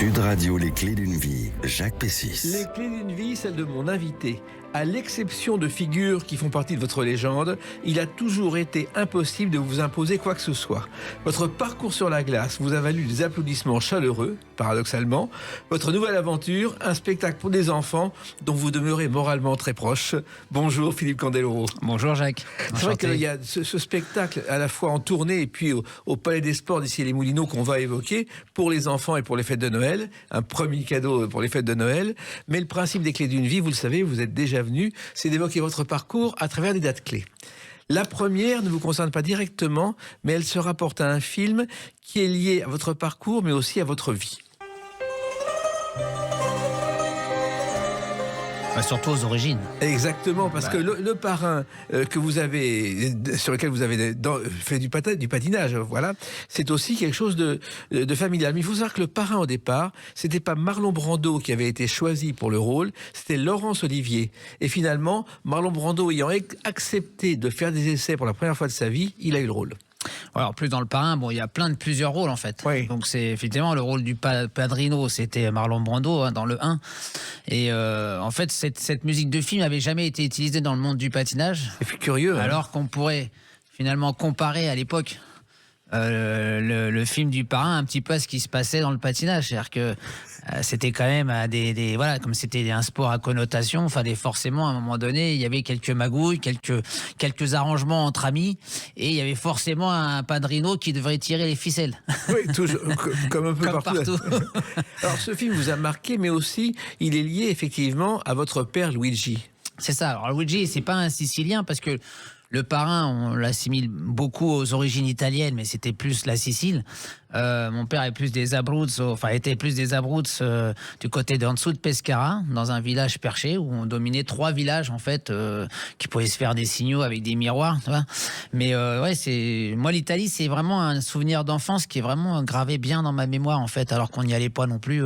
Sud Radio, les clés d'une vie, Jacques Pessis. Les clés d'une vie, celle de mon invité. À l'exception de figures qui font partie de votre légende, il a toujours été impossible de vous imposer quoi que ce soit. Votre parcours sur la glace vous a valu des applaudissements chaleureux, paradoxalement. Votre nouvelle aventure, un spectacle pour des enfants dont vous demeurez moralement très proche. Bonjour Philippe Candeloro. Bonjour Jacques. C'est vrai qu'il y a ce spectacle à la fois en tournée et puis au Palais des Sports d'ici les Moulineaux qu'on va évoquer pour les enfants et pour les fêtes de Noël. Un premier cadeau pour les fêtes de Noël. Mais le principe des clés d'une vie, vous le savez, vous êtes déjà venu, c'est d'évoquer votre parcours à travers des dates clés. La première ne vous concerne pas directement, mais elle se rapporte à un film qui est lié à votre parcours, mais aussi à votre vie. Surtout aux origines. Exactement, parce que le parrain que vous avez, sur lequel vous avez fait du patinage, voilà, c'est aussi quelque chose de familial. Mais il faut savoir que le parrain au départ, c'était pas Marlon Brando qui avait été choisi pour le rôle, c'était Laurence Olivier. Et finalement, Marlon Brando ayant accepté de faire des essais pour la première fois de sa vie, il a eu le rôle. Alors plus dans le parrain, bon, il y a plusieurs rôles en fait. Oui. Donc c'est effectivement le rôle du padrino, c'était Marlon Brando dans le 1. Et en fait cette musique de film n'avait jamais été utilisée dans le monde du patinage. C'est curieux. Alors qu'on pourrait finalement comparer à l'époque le film du parrain un petit peu à ce qui se passait dans le patinage. C'est-à-dire que c'était quand même voilà, comme c'était un sport à connotation, fallait forcément à un moment donné, il y avait quelques magouilles, quelques arrangements entre amis, et il y avait forcément un padrino qui devrait tirer les ficelles. Oui, toujours, comme un peu comme partout. Alors ce film vous a marqué, mais aussi il est lié effectivement à votre père Luigi. C'est ça. Alors Luigi, c'est pas un Sicilien parce que le parrain, on l'assimile beaucoup aux origines italiennes, mais c'était plus la Sicile. Mon père est plus des Abruzzo, était plus des Abruzzo du côté d'en dessous de Pescara, dans un village perché où on dominait 3 villages en fait, qui pouvaient se faire des signaux avec des miroirs. Tu vois. Mais moi l'Italie, c'est vraiment un souvenir d'enfance qui est vraiment gravé bien dans ma mémoire en fait, alors qu'on n'y allait pas non plus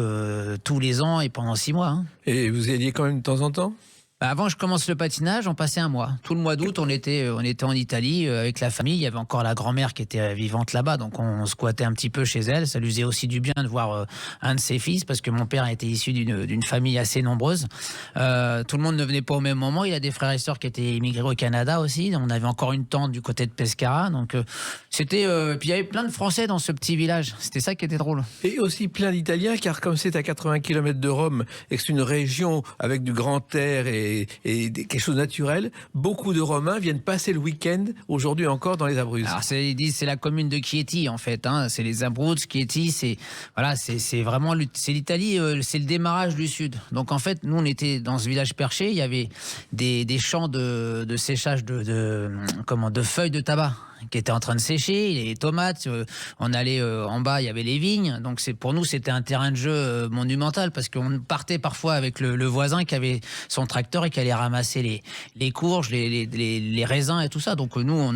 tous les ans et pendant 6 mois. Hein. Et vous y alliez quand même de temps en temps ? Avant je commence le patinage, on passait un mois. Tout le mois d'août, on était en Italie avec la famille. Il y avait encore la grand-mère qui était vivante là-bas, donc on squattait un petit peu chez elle. Ça lui faisait aussi du bien de voir un de ses fils, parce que mon père était issu d'une famille assez nombreuse. Tout le monde ne venait pas au même moment. Il a des frères et sœurs qui étaient immigrés au Canada aussi. On avait encore une tante du côté de Pescara. Donc c'était. Puis il y avait plein de Français dans ce petit village. C'était ça qui était drôle. Et aussi plein d'Italiens, car comme c'est à 80 km de Rome et que c'est une région avec du grand air et quelque chose de naturel, beaucoup de Romains viennent passer le week-end, aujourd'hui encore, dans les Abruzzes. Alors ils disent c'est la commune de Chieti en fait, hein. C'est les Abruzes, Chieti, c'est vraiment l'Italie, c'est le démarrage du sud. Donc en fait, nous on était dans ce village perché, il y avait des champs de séchage de feuilles de tabac qui étaient en train de sécher, les tomates, on allait en bas, il y avait les vignes, donc pour nous c'était un terrain de jeu monumental, parce qu'on partait parfois avec le voisin qui avait son tracteur et qui allait ramasser les courges, les raisins et tout ça. Donc nous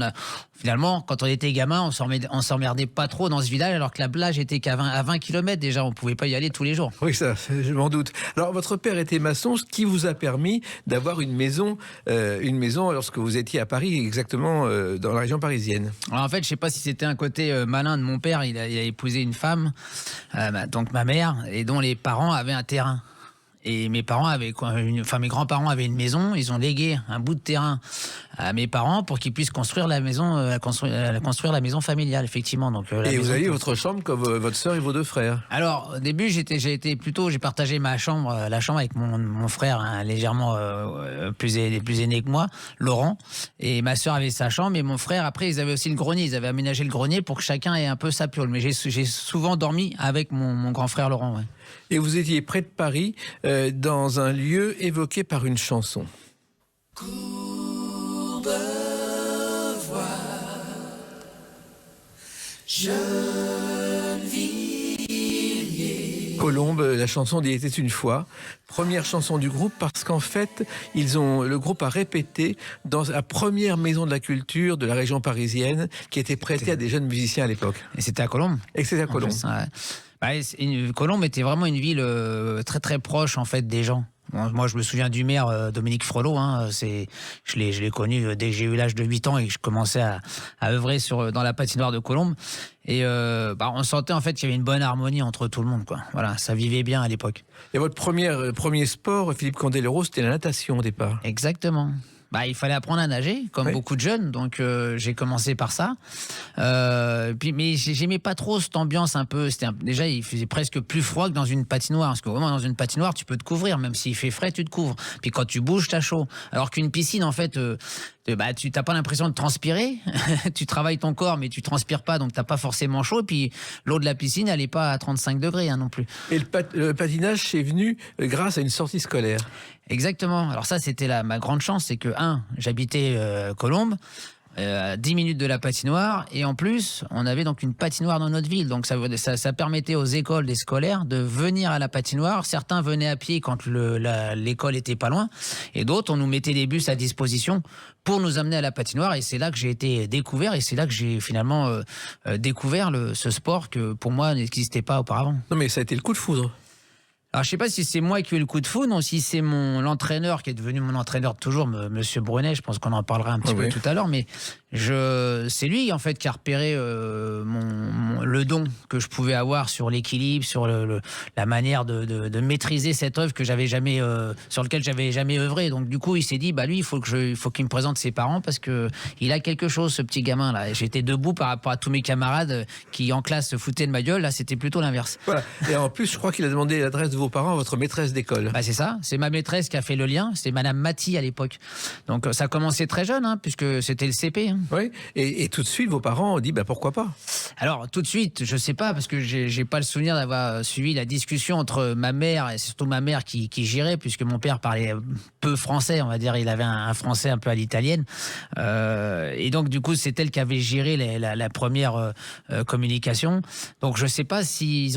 finalement, quand on était gamin, on s'emmerdait pas trop dans ce village, alors que la plage était à 20 km déjà, on pouvait pas y aller tous les jours. Oui, ça, je m'en doute. Alors votre père était maçon, ce qui vous a permis d'avoir une maison lorsque vous étiez à Paris, exactement dans la région parisienne. Alors en fait, je sais pas si c'était un côté malin de mon père. Il a épousé une femme, donc ma mère, et dont les parents avaient un terrain. Et mes parents mes grands-parents avaient une maison. Ils ont légué un bout de terrain à mes parents pour qu'ils puissent construire la maison, construire la maison familiale, effectivement. Donc, et vous aviez votre chambre comme votre sœur et vos 2 frères. Alors au début, j'ai partagé la chambre avec mon frère, hein, légèrement plus aîné que moi, Laurent. Et ma sœur avait sa chambre, et mon frère, après, ils avaient aussi le grenier. Ils avaient aménagé le grenier pour que chacun ait un peu sa piole. Mais j'ai souvent dormi avec mon grand frère Laurent. Ouais. Et vous étiez près de Paris, dans un lieu évoqué par une chanson. Courbevoie, Gennevilliers. Colombe, la chanson d'Il était une fois, première chanson du groupe, parce qu'en fait, le groupe a répété dans la première maison de la culture de la région parisienne, qui était prêtée à des jeunes musiciens à l'époque. Et c'était à Colombe. Et c'était à Colombe. Colombe était vraiment une ville très très proche en fait des gens. Bon, moi, je me souviens du maire Dominique Frelot. Hein, je l'ai connu dès que j'ai eu l'âge de 8 ans et que je commençais à œuvrer dans la patinoire de Colombes. Et on sentait en fait qu'il y avait une bonne harmonie entre tout le monde, quoi. Voilà, ça vivait bien à l'époque. Et votre premier sport, Philippe Candeloro, c'était la natation au départ. Exactement. Il fallait apprendre à nager, comme beaucoup de jeunes, donc j'ai commencé par ça. Mais j'aimais pas trop cette ambiance un peu. Déjà, il faisait presque plus froid que dans une patinoire, parce que vraiment dans une patinoire, tu peux te couvrir, même s'il fait frais, tu te couvres. Puis quand tu bouges, t'as chaud. Alors qu'une piscine, en fait, tu t'as pas l'impression de transpirer. Tu travailles ton corps, mais tu transpires pas, donc t'as pas forcément chaud. Et puis l'eau de la piscine, elle est pas à 35 degrés non plus. Et le patinage, c'est venu grâce à une sortie scolaire. Exactement. Alors ça, c'était ma grande chance, c'est que, j'habitais Colombes, 10 minutes de la patinoire, et en plus, on avait donc une patinoire dans notre ville. Donc ça permettait aux écoles des scolaires de venir à la patinoire. Certains venaient à pied quand l'école était pas loin, et d'autres, on nous mettait des bus à disposition pour nous amener à la patinoire. Et c'est là que j'ai été découvert, et c'est là que j'ai finalement découvert ce sport que pour moi n'existait pas auparavant. Non, mais ça a été le coup de foudre. Alors, je sais pas si c'est moi qui ai eu le coup de foudre ou si c'est l'entraîneur qui est devenu mon entraîneur de toujours, Monsieur Brunet. Je pense qu'on en parlera un petit peu tout à l'heure, mais c'est lui en fait qui a repéré le don que je pouvais avoir sur l'équilibre, sur la manière de maîtriser cette œuvre que j'avais jamais, sur lequel j'avais jamais œuvré. Donc du coup, il s'est dit, lui, il faut qu'il me présente ses parents parce que il a quelque chose, ce petit gamin là. Et j'étais debout par rapport à tous mes camarades qui en classe se foutaient de ma gueule. Là, c'était plutôt l'inverse. Voilà. Et en plus, je crois qu'il a demandé l'adresse de vos parents à votre maîtresse d'école. C'est ça, c'est ma maîtresse qui a fait le lien, c'est Madame Maty à l'époque. Donc ça a commencé très jeune, puisque c'était le CP. Oui, et tout de suite, vos parents ont dit, pourquoi pas? Alors tout de suite, je sais pas, parce que j'ai pas le souvenir d'avoir suivi la discussion entre ma mère, et surtout ma mère qui gérait, puisque mon père parlait peu français, on va dire, il avait un français un peu à l'italienne. Et donc du coup, c'est elle qui avait géré la première communication. Donc je sais pas si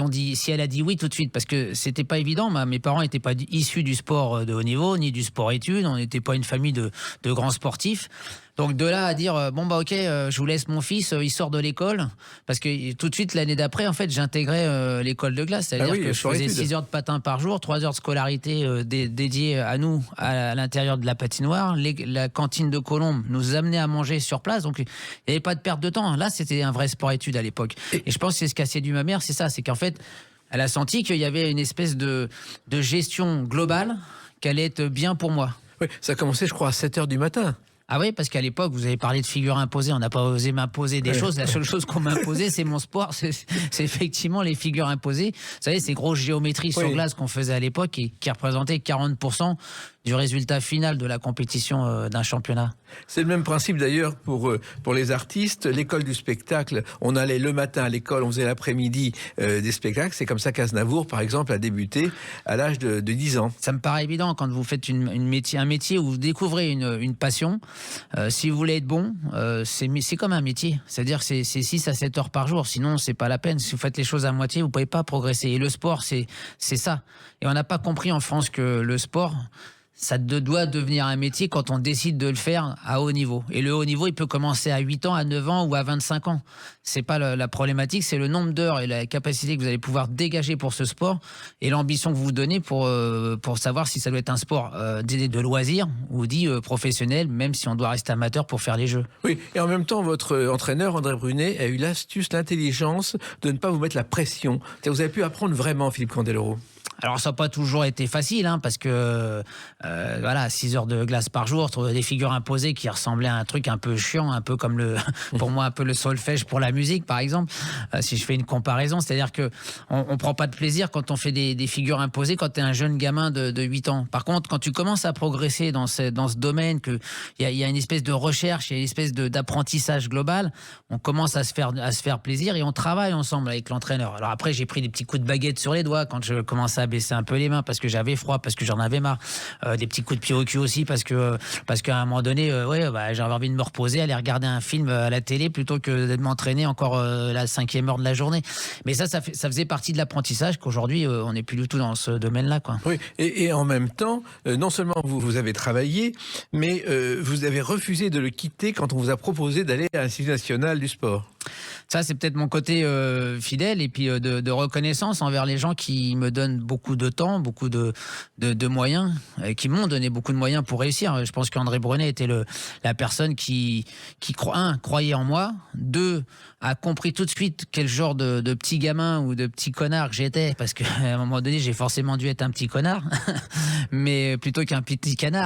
elle a dit oui tout de suite, parce que c'était pas évident. Mes parents n'étaient pas issus du sport de haut niveau, ni du sport-études. On n'était pas une famille de grands sportifs. Donc de là à dire ok, je vous laisse mon fils, il sort de l'école, parce que tout de suite l'année d'après en fait j'intégrais l'école de glace, c'est-à-dire que je faisais 6 heures de patin par jour, 3 heures de scolarité dédiées à nous à l'intérieur de la patinoire. La cantine de Colombes nous amenait à manger sur place, donc il n'y avait pas de perte de temps. Là c'était un vrai sport-études à l'époque. Et je pense que c'est ce qu'a séduit ma mère, c'est ça, c'est qu'en fait elle a senti qu'il y avait une espèce de gestion globale qui allait être bien pour moi. Oui, ça a commencé je crois à 7h du matin. Ah oui, parce qu'à l'époque, vous avez parlé de figures imposées. On n'a pas osé m'imposer des choses. La seule chose qu'on m'imposait, c'est mon sport. C'est effectivement les figures imposées. Vous savez, ces grosses géométries sur glace qu'on faisait à l'époque et qui représentaient 40% du résultat final de la compétition d'un championnat. C'est le même principe d'ailleurs pour les artistes. L'école du spectacle, on allait le matin à l'école, on faisait l'après-midi des spectacles. C'est comme ça qu'Aznavour, par exemple, a débuté à l'âge de 10 ans. Ça me paraît évident quand vous faites un métier où vous découvrez une passion. Si vous voulez être bon, c'est comme un métier. C'est-à-dire que c'est 6 à 7 heures par jour. Sinon, c'est pas la peine. Si vous faites les choses à moitié, vous pouvez pas progresser. Et le sport, c'est ça. Et on n'a pas compris en France que le sport, ça doit devenir un métier quand on décide de le faire à haut niveau. Et le haut niveau, il peut commencer à 8 ans, à 9 ans ou à 25 ans. C'est pas la problématique, c'est le nombre d'heures et la capacité que vous allez pouvoir dégager pour ce sport et l'ambition que vous vous donnez pour savoir si ça doit être un sport de loisir ou dit professionnel, même si on doit rester amateur pour faire les jeux. Oui, et en même temps, votre entraîneur, André Brunet, a eu l'astuce, l'intelligence de ne pas vous mettre la pression. Vous avez pu apprendre vraiment, Philippe Candeloro. Alors ça n'a pas toujours été facile, parce que 6 heures de glace par jour, des figures imposées qui ressemblaient à un truc un peu chiant, un peu comme pour moi un peu le solfège pour la musique par exemple, si je fais une comparaison, c'est-à-dire que on prend pas de plaisir quand on fait des figures imposées quand tu es un jeune gamin de 8 ans. Par contre, quand tu commences à progresser dans ce domaine, qu'il y a une espèce de recherche, il y a une espèce d'apprentissage global, on commence à se faire plaisir et on travaille ensemble avec l'entraîneur. Alors après, j'ai pris des petits coups de baguette sur les doigts quand je commençais à baisser un peu les mains parce que j'avais froid, parce que j'en avais marre, des petits coups de pied au cul aussi parce qu'à un moment donné j'avais envie de me reposer, aller regarder un film à la télé plutôt que de m'entraîner encore la 5e heure de la journée. Mais ça faisait partie de l'apprentissage qu'aujourd'hui on n'est plus du tout dans ce domaine-là, quoi. Oui, et en même temps, non seulement vous avez travaillé, mais vous avez refusé de le quitter quand on vous a proposé d'aller à l'Institut national du sport. Ça, c'est peut-être mon côté fidèle et puis de reconnaissance envers les gens qui me donnent beaucoup de temps, beaucoup de moyens, et qui m'ont donné beaucoup de moyens pour réussir. Je pense qu'André Brunet était la personne qui croyait en moi, 2, a compris tout de suite quel genre de petit gamin ou de petit connard que j'étais, parce qu'à un moment donné, j'ai forcément dû être un petit connard, mais plutôt qu'un petit canard.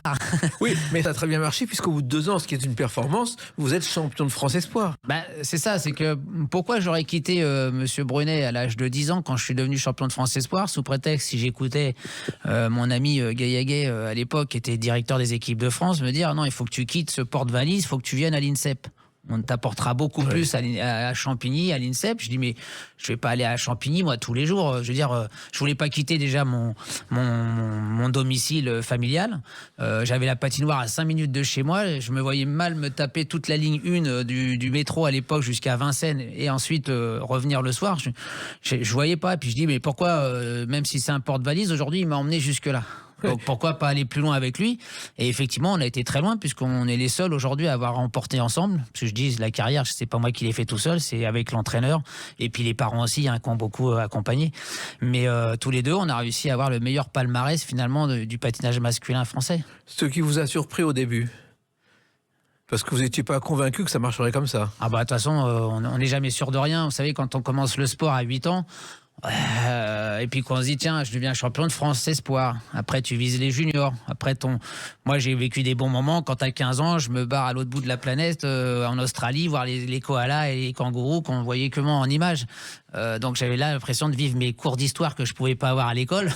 Oui, mais ça a très bien marché, puisqu'au bout de 2 ans, ce qui est une performance, vous êtes champion de France Espoir. Bah, c'est ça, c'est que pourquoi j'aurais quitté Monsieur Brunet à l'âge de 10 ans quand je suis devenu champion de France Espoir, sous prétexte, si j'écoutais mon ami Gaillaguet à l'époque, qui était directeur des équipes de France, me dire non, il faut que tu quittes ce porte-valise, il faut que tu viennes à l'INSEP. On t'apportera beaucoup plus à Champigny, à l'INSEP. Je dis, mais je vais pas aller à Champigny, moi, tous les jours. Je veux dire, je voulais pas quitter déjà mon domicile familial. J'avais la patinoire à 5 minutes de chez moi. Je me voyais mal me taper toute la ligne 1 du métro à l'époque jusqu'à Vincennes et ensuite revenir le soir. Je voyais pas. Puis je dis, mais pourquoi, même si c'est un porte-valise, aujourd'hui, il m'a emmené jusque-là. Donc pourquoi pas aller plus loin avec lui? Et effectivement, on a été très loin puisqu'on est les seuls aujourd'hui à avoir remporté ensemble. Parce que je dis, la carrière, c'est pas moi qui l'ai fait tout seul, c'est avec l'entraîneur et puis les parents aussi, qui ont beaucoup accompagné. Mais tous les deux, on a réussi à avoir le meilleur palmarès finalement du patinage masculin français. Ce qui vous a surpris au début? Parce que vous n'étiez pas convaincu que ça marcherait comme ça. Ah bah de toute façon, on n'est jamais sûr de rien. Vous savez, quand on commence le sport à 8 ans, et puis quand on se dit tiens, je deviens champion de France Espoir, après tu vises les juniors, après moi j'ai vécu des bons moments quand à 15 ans je me barre à l'autre bout de la planète en Australie voir les koalas et les kangourous qu'on voyait que moi en images, donc j'avais là l'impression de vivre mes cours d'histoire que je pouvais pas avoir à l'école.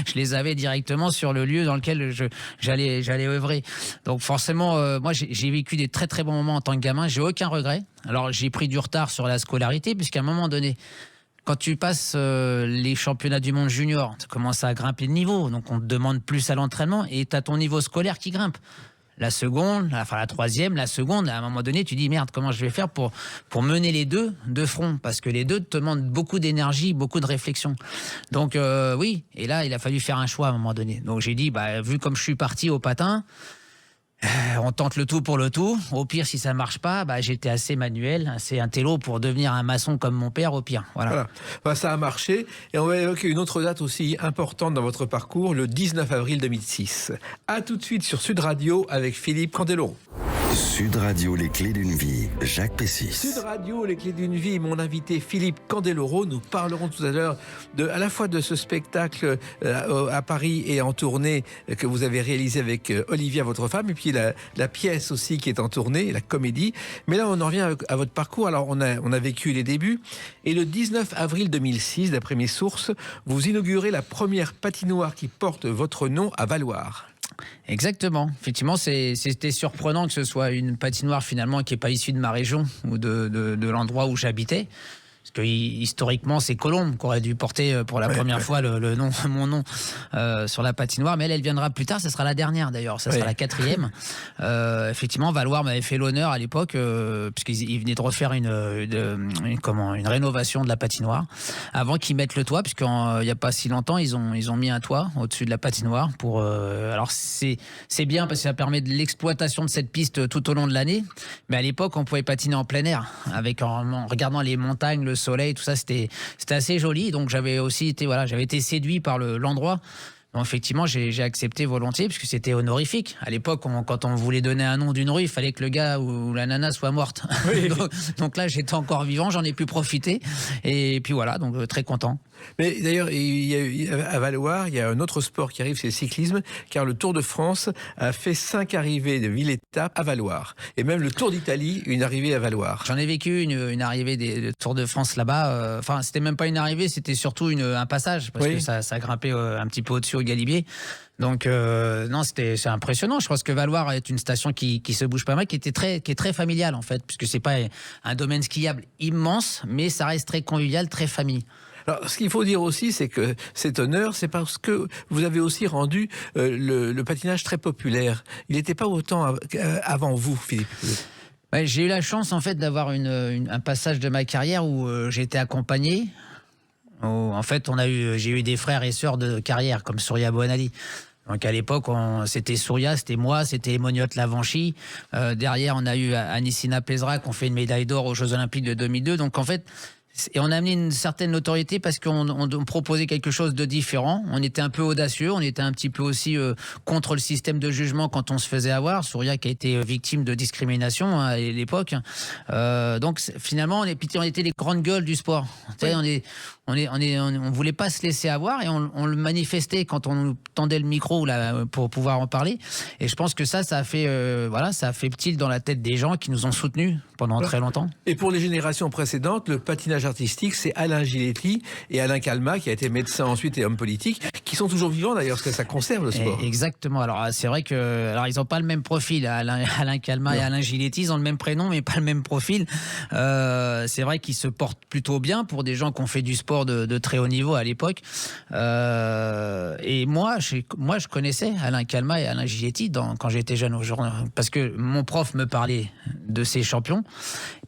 Je les avais directement sur le lieu dans lequel j'allais œuvrer. Donc forcément moi j'ai vécu des très très bons moments en tant que gamin, j'ai aucun regret. Alors j'ai pris du retard sur la scolarité puisqu'à un moment donné, quand tu passes les championnats du monde junior, tu commences à grimper de niveau. Donc, on te demande plus à l'entraînement et tu as ton niveau scolaire qui grimpe. La seconde, enfin la troisième, la seconde, à un moment donné, tu dis merde, comment je vais faire pour mener les deux de front? Parce que les deux te demandent beaucoup d'énergie, beaucoup de réflexion. Donc, oui. Et là, il a fallu faire un choix à un moment donné. Donc, j'ai dit, vu comme je suis parti au patin, on tente le tout pour le tout. Au pire, si ça marche pas, j'étais assez manuel, assez intello pour devenir un maçon comme mon père, au pire. Voilà. Ça a marché. Et on va évoquer une autre date aussi importante dans votre parcours, le 19 avril 2006. À tout de suite sur Sud Radio avec Philippe Candeloro. Sud Radio, les clés d'une vie, Jacques Pessis. Sud Radio, les clés d'une vie, mon invité Philippe Candeloro. Nous parlerons tout à l'heure à la fois de ce spectacle à Paris et en tournée que vous avez réalisé avec Olivia, votre femme, et puis la pièce aussi qui est en tournée, la comédie. Mais là, on en revient à votre parcours. Alors, on a vécu les débuts. Et le 19 avril 2006, d'après mes sources, vous inaugurez la première patinoire qui porte votre nom à Valloires. Exactement. Effectivement, c'était surprenant que ce soit une patinoire finalement qui n'est pas issue de ma région ou de l'endroit où j'habitais. Parce que historiquement, c'est Colombe qui aurait dû porter pour la première fois mon nom sur la patinoire. Mais elle viendra plus tard. Ça sera la dernière d'ailleurs. Ça sera la 4e. Effectivement, Valloires m'avait fait l'honneur à l'époque puisqu'ils venaient de refaire une rénovation de la patinoire avant qu'ils mettent le toit. Puisqu'il n'y a pas si longtemps, ils ont mis un toit au-dessus de la patinoire pour. Alors c'est bien parce que ça permet de l'exploitation de cette piste tout au long de l'année. Mais à l'époque, on pouvait patiner en plein air en regardant les montagnes, le soleil, tout ça, c'était assez joli. Donc j'avais été séduit par l'endroit. Donc effectivement, j'ai accepté volontiers puisque c'était honorifique. À l'époque, quand on voulait donner un nom d'une rue, il fallait que le gars ou la nana soit morte. Oui. donc là, j'étais encore vivant, j'en ai pu profiter. Et puis voilà, donc très content. Mais d'ailleurs, à Valloires, il y a un autre sport qui arrive, c'est le cyclisme, car le Tour de France a fait 5 arrivées de ville-étape à Valloires. Et même le Tour d'Italie, une arrivée à Valloires. J'en ai vécu une arrivée des Tours de France là-bas. Enfin, c'était même pas une arrivée, c'était surtout un passage, parce que ça grimpait un petit peu au-dessus au Galibier. Donc, non, c'est impressionnant. Je pense que Valloires est une station qui se bouge pas mal, qui est très familiale, en fait, puisque c'est pas un domaine skiable immense, mais ça reste très convivial, très famille. Alors, ce qu'il faut dire aussi, c'est que cet honneur, c'est parce que vous avez aussi rendu le patinage très populaire. Il n'était pas autant avant vous, Philippe. Ouais, j'ai eu la chance, en fait, d'avoir un passage de ma carrière où j'ai été accompagné. En fait, j'ai eu des frères et sœurs de carrière, comme Surya Boanali. Donc à l'époque, c'était Souria, c'était moi, c'était Moniotte Lavanchy. Derrière, on a eu Anissina Pesra qui ont fait une médaille d'or aux Jeux Olympiques de 2002. Donc en fait, et on a amené une certaine notoriété parce qu'on proposait quelque chose de différent. On était un peu audacieux, on était un petit peu aussi contre le système de jugement quand on se faisait avoir. Souria qui a été victime de discrimination à l'époque. Donc finalement, on était les grandes gueules du sport. Oui. On voulait pas se laisser avoir et on le manifestait quand on nous tendait le micro là, pour pouvoir en parler. Et je pense que ça a fait ça a fait petit dans la tête des gens qui nous ont soutenus pendant très longtemps. Et pour les générations précédentes, le patinage artistique, c'est Alain Giletti et Alain Calmat, qui a été médecin ensuite et homme politique, qui sont toujours vivants d'ailleurs, parce que ça conserve le sport. Exactement. Alors c'est vrai que ils n'ont pas le même profil. Alain Calmat et Alain Giletti, ils ont le même prénom, mais pas le même profil. C'est vrai qu'ils se portent plutôt bien pour des gens qui ont fait du sport de très haut niveau à l'époque. Et moi, je connaissais Alain Calmat et Alain Giletti quand j'étais jeune, parce que mon prof me parlait de ces champions,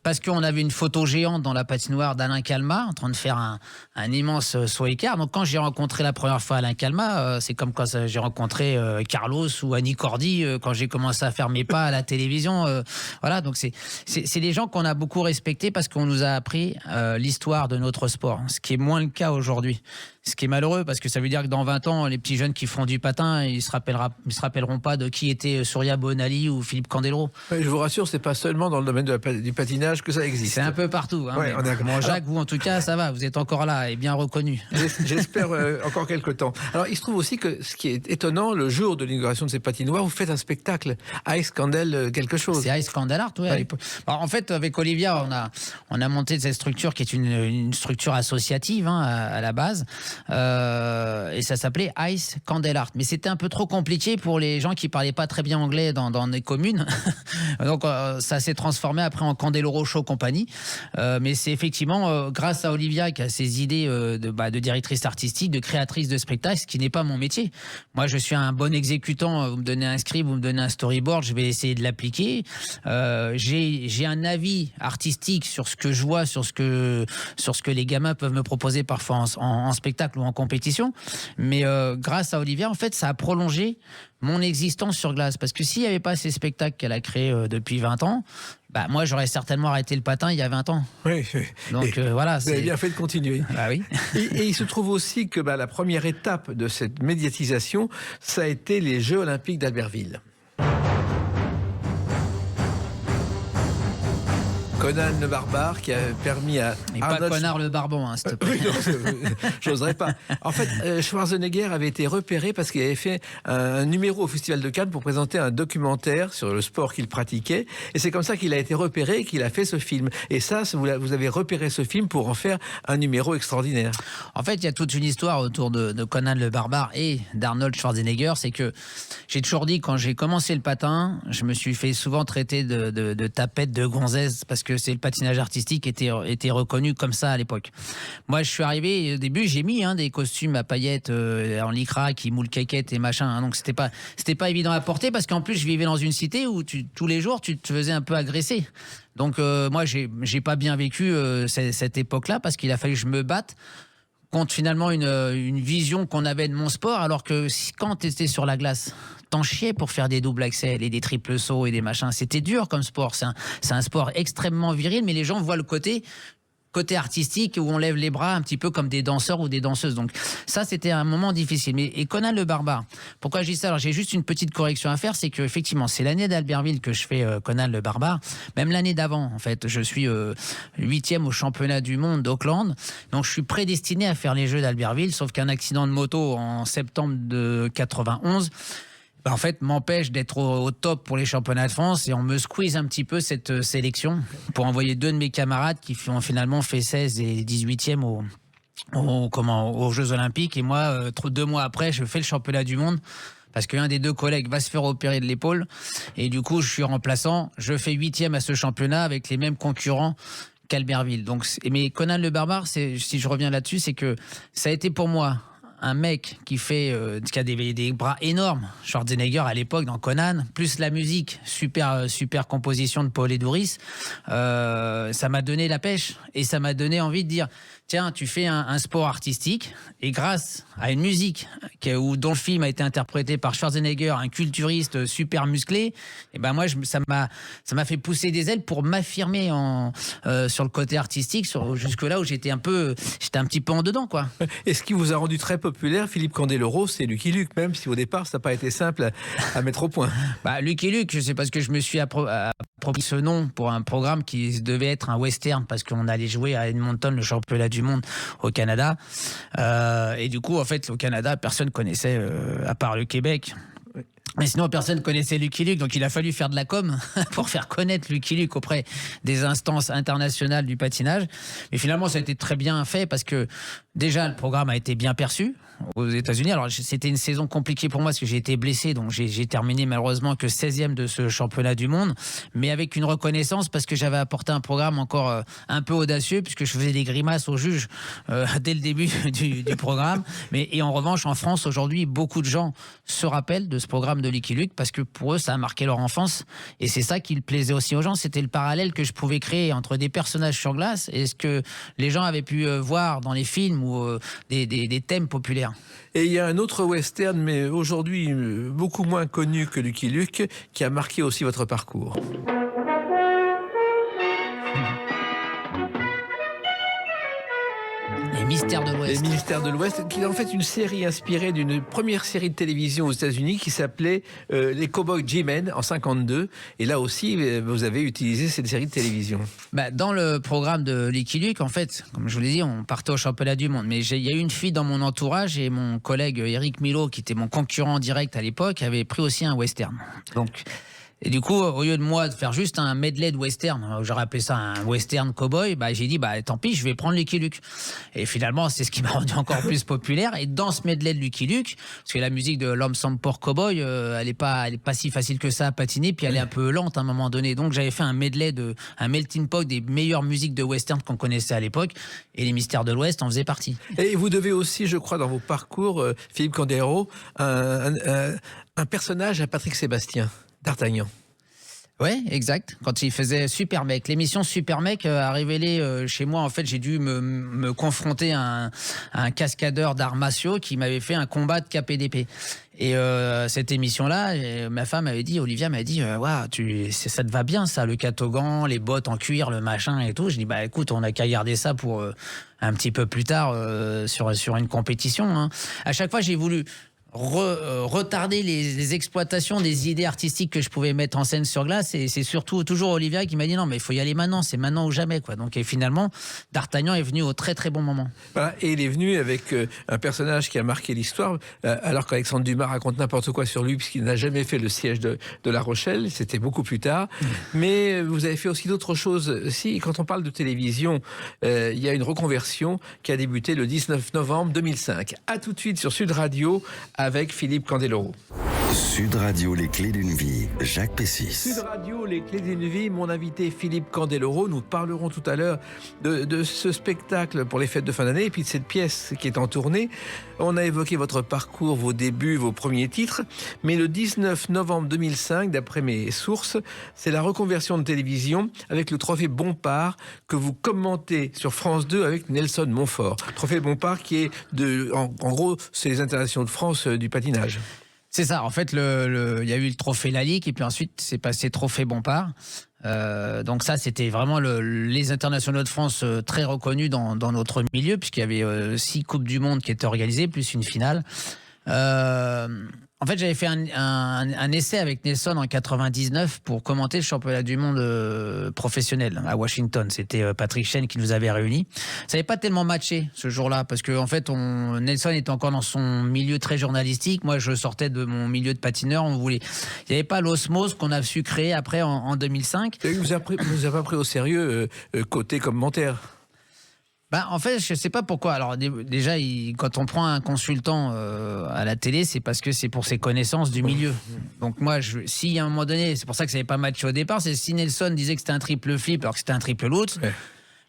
parce qu'on avait une photo géante dans la patinoire d'Alain Calmat en train de faire un immense saut écart. Donc quand j'ai rencontré la première fois Alain Calmat, c'est comme quand j'ai rencontré Carlos ou Annie Cordy quand j'ai commencé à faire mes pas à la télévision. Voilà, donc c'est des gens qu'on a beaucoup respectés parce qu'on nous a appris l'histoire de notre sport, ce qui est moins le cas aujourd'hui. Ce qui est malheureux, parce que ça veut dire que dans 20 ans, les petits jeunes qui font du patin, ils se rappelleront pas de qui était Souria Bonali ou Philippe Candeloro. Oui, je vous rassure, c'est pas seulement dans le domaine du patinage que ça existe. C'est un peu partout. Hein, ouais, bon, Jacques, vous en tout cas, ça va, vous êtes encore là et bien reconnu. J'espère encore quelques temps. Alors, il se trouve aussi que ce qui est étonnant, le jour de l'inauguration de ces patinoires, vous faites un spectacle, Ice Candle quelque chose. C'est Ice Candle Art, oui. Ouais. Alors, en fait, avec Olivia, on a monté cette structure qui est une structure associative à la base. Et ça s'appelait Ice Candle Art. Mais c'était un peu trop compliqué pour les gens qui parlaient pas très bien anglais dans les communes. Donc ça s'est transformé après en Candeloro Show Company. Mais c'est effectivement grâce à Olivia qui a ses idées de directrice artistique, de créatrice de spectacle, ce qui n'est pas mon métier. Moi, je suis un bon exécutant. Vous me donnez un script, vous me donnez un storyboard, je vais essayer de l'appliquer. J'ai un avis artistique sur ce que je vois, sur ce que les gamins peuvent me proposer parfois en spectacle ou en compétition, mais grâce à Olivia, en fait, ça a prolongé mon existence sur glace, parce que s'il n'y avait pas ces spectacles qu'elle a créés depuis 20 ans, moi, j'aurais certainement arrêté le patin il y a 20 ans. Oui. Donc voilà. Vous avez bien fait de continuer. Bah oui. Et il se trouve aussi que la première étape de cette médiatisation, ça a été les Jeux Olympiques d'Albertville. Conan le Barbare qui a permis à... Et pas Connard le Barbon, s'il te plaît. J'oserais pas. En fait, Schwarzenegger avait été repéré parce qu'il avait fait un numéro au Festival de Cannes pour présenter un documentaire sur le sport qu'il pratiquait. Et c'est comme ça qu'il a été repéré et qu'il a fait ce film. Et ça, vous avez repéré ce film pour en faire un numéro extraordinaire. En fait, il y a toute une histoire autour de Conan le Barbare et d'Arnold Schwarzenegger. C'est que j'ai toujours dit, quand j'ai commencé le patin, je me suis fait souvent traiter de tapette, de gonzesse, parce que c'est le patinage artistique était reconnu comme ça à l'époque. Moi, je suis arrivé au début, j'ai mis des costumes à paillettes en lycra qui moule caquette et machin. Donc c'était pas évident à porter, parce qu'en plus je vivais dans une cité où tous les jours tu te faisais un peu agresser. Donc moi j'ai pas bien vécu cette époque-là, parce qu'il a fallu que je me batte contre finalement une vision qu'on avait de mon sport, alors que quand tu étais sur la glace, t'en chiais pour faire des doubles accès et des triples sauts et des machins. C'était dur comme sport. C'est un sport extrêmement viril, mais les gens voient le côté artistique où on lève les bras un petit peu comme des danseurs ou des danseuses. Donc ça, c'était un moment difficile. Et Conan le Barbare, pourquoi je dis ça? Alors j'ai juste une petite correction à faire, c'est que effectivement c'est l'année d'Albertville que je fais Conan le Barbare. Même l'année d'avant, en fait, je suis 8e au championnat du monde d'Auckland. Donc je suis prédestiné à faire les Jeux d'Albertville, sauf qu'un accident de moto en septembre de 91 en fait, m'empêche d'être au top pour les championnats de France, et on me squeeze un petit peu cette sélection pour envoyer 2 de mes camarades qui ont finalement fait 16 et 18e aux Jeux Olympiques. Et moi, 2 mois après, je fais le championnat du monde, parce qu'un des 2 collègues va se faire opérer de l'épaule. Et du coup, je suis remplaçant. Je fais 8e à ce championnat avec les mêmes concurrents qu'Albertville. Donc, mais Conan le Barbare, si je reviens là-dessus, c'est que ça a été pour moi un mec qui a des bras énormes, Schwarzenegger à l'époque dans Conan, plus la musique, super composition de Paul Edouris, ça m'a donné la pêche et ça m'a donné envie de dire tiens, tu fais un sport artistique et grâce à une musique dont le film a été interprété par Schwarzenegger, un culturiste super musclé, et ben moi ça m'a fait pousser des ailes pour m'affirmer sur le côté artistique, jusque là où j'étais un petit peu en dedans, quoi. Et ce qui vous a rendu très populaire, Philippe Candeloro, c'est Lucky Luke, même si au départ ça n'a pas été simple à mettre au point. Lucky Luke, c'est parce que je me suis approprié ce nom pour un programme qui devait être un western, parce qu'on allait jouer à Edmonton le championnat du monde au Canada, et du coup en fait au Canada personne connaissait à part le Québec. Mais sinon, personne connaissait Lucky Luke, donc il a fallu faire de la com pour faire connaître Lucky Luke auprès des instances internationales du patinage. Mais finalement, ça a été très bien fait parce que déjà, le programme a été bien perçu aux États-Unis. Alors, c'était une saison compliquée pour moi parce que j'ai été blessé, donc j'ai terminé malheureusement que 16e de ce championnat du monde, mais avec une reconnaissance parce que j'avais apporté un programme encore un peu audacieux puisque je faisais des grimaces aux juges dès le début du programme. Et en revanche, en France, aujourd'hui, beaucoup de gens se rappellent de ce programme de Lucky Luke parce que pour eux, ça a marqué leur enfance et c'est ça qui plaisait aussi aux gens. C'était le parallèle que je pouvais créer entre des personnages sur glace et ce que les gens avaient pu voir dans les films ou des thèmes populaires. Et il y a un autre western, mais aujourd'hui beaucoup moins connu que Lucky Luke, qui a marqué aussi votre parcours. Les Mystères de l'Ouest. Les Mystères de l'Ouest, qui est en fait une série inspirée d'une première série de télévision aux États-Unis qui s'appelait Les Cowboys G-Men en 52. Et là aussi, vous avez utilisé cette série de télévision. Dans le programme de Lucky Luke, en fait, comme je vous l'ai dit, on partait au championnat du monde. Mais il y a eu une fille dans mon entourage et mon collègue Eric Milo, qui était mon concurrent direct à l'époque, avait pris aussi un western. Et du coup, au lieu de moi de faire juste un medley de western, j'aurais appelé ça un western cowboy, j'ai dit, tant pis, je vais prendre Lucky Luke. Et finalement, c'est ce qui m'a rendu encore plus populaire. Et dans ce medley de Lucky Luke, parce que la musique de L'Homme sans port cowboy, elle est pas si facile que ça à patiner, puis elle est un peu lente à un moment donné. Donc j'avais fait un medley un melting pot des meilleures musiques de western qu'on connaissait à l'époque. Et les Mystères de l'Ouest en faisaient partie. Et vous devez aussi, je crois, dans vos parcours, Philippe Candeloro, un personnage à Patrick Sébastien. D'Artagnan. Ouais, exact. Quand il faisait Super Mec, l'émission Super Mec a révélé chez moi. En fait, j'ai dû me confronter à un cascadeur d'arts martiaux qui m'avait fait un combat de KPDP. Et cette émission-là, ma femme Olivia m'avait dit, waouh, ça te va bien ça, le catogan, les bottes en cuir, le machin et tout. Je dis, écoute, on n'a qu'à garder ça pour un petit peu plus tard sur une compétition. Hein. À chaque fois, j'ai voulu retarder les exploitations des idées artistiques que je pouvais mettre en scène sur glace, et c'est surtout toujours Olivia qui m'a dit non mais il faut y aller maintenant, c'est maintenant ou jamais quoi. Donc et finalement D'Artagnan est venu au très très bon moment. Voilà, et il est venu avec un personnage qui a marqué l'histoire, alors qu'Alexandre Dumas raconte n'importe quoi sur lui puisqu'il n'a jamais fait le siège de La Rochelle, c'était beaucoup plus tard. Mais vous avez fait aussi d'autres choses. Si, quand on parle de télévision, il y a une reconversion qui a débuté le 19 novembre 2005. À tout de suite sur Sud Radio avec Philippe Candeloro. Sud Radio, les clés d'une vie, Jacques Pessis. Sud Radio, les clés d'une vie, mon invité Philippe Candeloro. Nous parlerons tout à l'heure de ce spectacle pour les fêtes de fin d'année et puis de cette pièce qui est en tournée. On a évoqué votre parcours, vos débuts, vos premiers titres. Mais le 19 novembre 2005, d'après mes sources, c'est la reconversion de télévision avec le trophée Bompard que vous commentez sur France 2 avec Nelson Montfort. Trophée Bompard qui est, en gros, c'est les internationaux de France du patinage. C'est ça, en fait, il y a eu le trophée Lalique et puis ensuite c'est passé trophée Bompard. Donc ça, c'était vraiment les internationaux de France très reconnus dans notre milieu, puisqu'il y avait 6 Coupes du Monde qui étaient organisées, plus une finale. En fait, j'avais fait un essai avec Nelson en 99 pour commenter le championnat du monde professionnel à Washington. C'était Patrick Chen qui nous avait réunis. Ça n'avait pas tellement matché ce jour-là parce que en fait, Nelson était encore dans son milieu très journalistique. Moi, je sortais de mon milieu de patineur. Il n'y avait pas l'osmose qu'on a su créer après en 2005. Et vous avez pas pris au sérieux côté commentaire. En fait, je ne sais pas pourquoi. Alors déjà, quand on prend un consultant à la télé, c'est parce que c'est pour ses connaissances du milieu. Donc moi, si à un moment donné, c'est pour ça que ça n'avait pas matché au départ, c'est si Nelson disait que c'était un triple flip alors que c'était un triple loot. Ouais.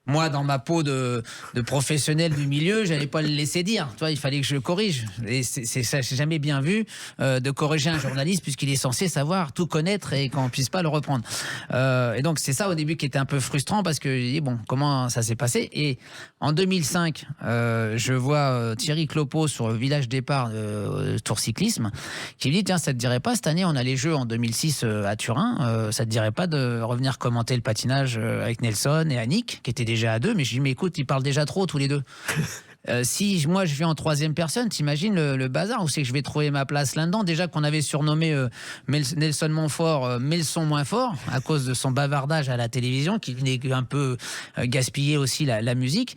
moi, dans ma peau de professionnel du milieu, j'allais pas le laisser dire. Tu vois, il fallait que je corrige. Et ça, j'ai jamais bien vu de corriger un journaliste puisqu'il est censé savoir tout connaître et qu'on puisse pas le reprendre. Et donc c'est ça au début qui était un peu frustrant parce que bon, comment ça s'est passé. Et en 2005, je vois Thierry Clopo sur le village départ Tour Cyclisme qui me dit tiens, ça te dirait pas cette année on a les Jeux en 2006 à Turin, ça te dirait pas de revenir commenter le patinage avec Nelson et Annick qui étaient déjà à deux. Mais je dis mais écoute, ils parlent déjà trop tous les deux. Si moi je viens en troisième personne, t'imagines le bazar où c'est que je vais trouver ma place là-dedans. Déjà qu'on avait surnommé Nelson Montfort mais le son moins fort à cause de son bavardage à la télévision qui venait un peu gaspiller aussi la musique.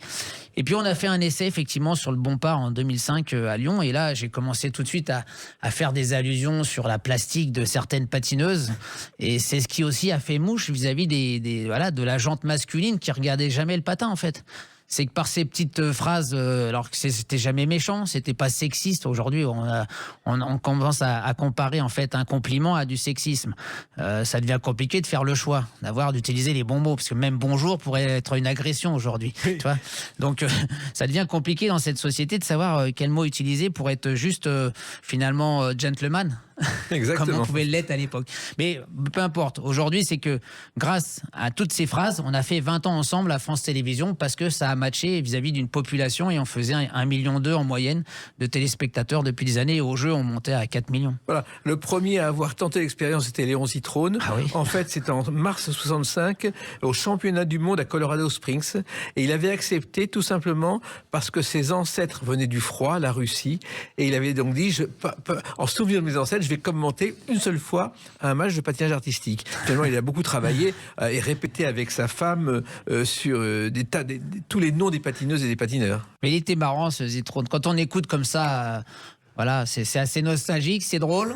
Et puis on a fait un essai effectivement sur le Bompard en 2005 à Lyon et là j'ai commencé tout de suite à faire des allusions sur la plastique de certaines patineuses et c'est ce qui aussi a fait mouche vis-à-vis de la jante masculine qui regardait jamais le patin en fait. C'est que par ces petites phrases, alors que c'était jamais méchant, c'était pas sexiste. Aujourd'hui, on commence à comparer en fait un compliment à du sexisme. Ça devient compliqué de faire le choix, d'utiliser les bons mots, parce que même bonjour pourrait être une agression aujourd'hui. Oui. Tu vois, donc ça devient compliqué dans cette société de savoir quel mot utiliser pour être juste finalement gentleman. Exactement. Comme on pouvait l'être à l'époque. Mais peu importe. Aujourd'hui, c'est que grâce à toutes ces phrases, on a fait 20 ans ensemble à France Télévisions parce que ça a matché vis-à-vis d'une population et on faisait 1,2 million en moyenne de téléspectateurs depuis des années. Et au jeu, on montait à 4 millions. Voilà. Le premier à avoir tenté l'expérience, c'était Léon Zitrone. Ah oui. En fait, c'était en mars 65 au championnat du monde à Colorado Springs. Et il avait accepté tout simplement parce que ses ancêtres venaient du froid, la Russie. Et il avait donc dit, en souvenir de mes ancêtres, je vais commenter une seule fois un match de patinage artistique. Finalement, il a beaucoup travaillé et répété avec sa femme sur tous les noms des patineuses et des patineurs. Mais il était marrant ce Zitrone. Quand on écoute comme ça, voilà, c'est assez nostalgique, c'est drôle.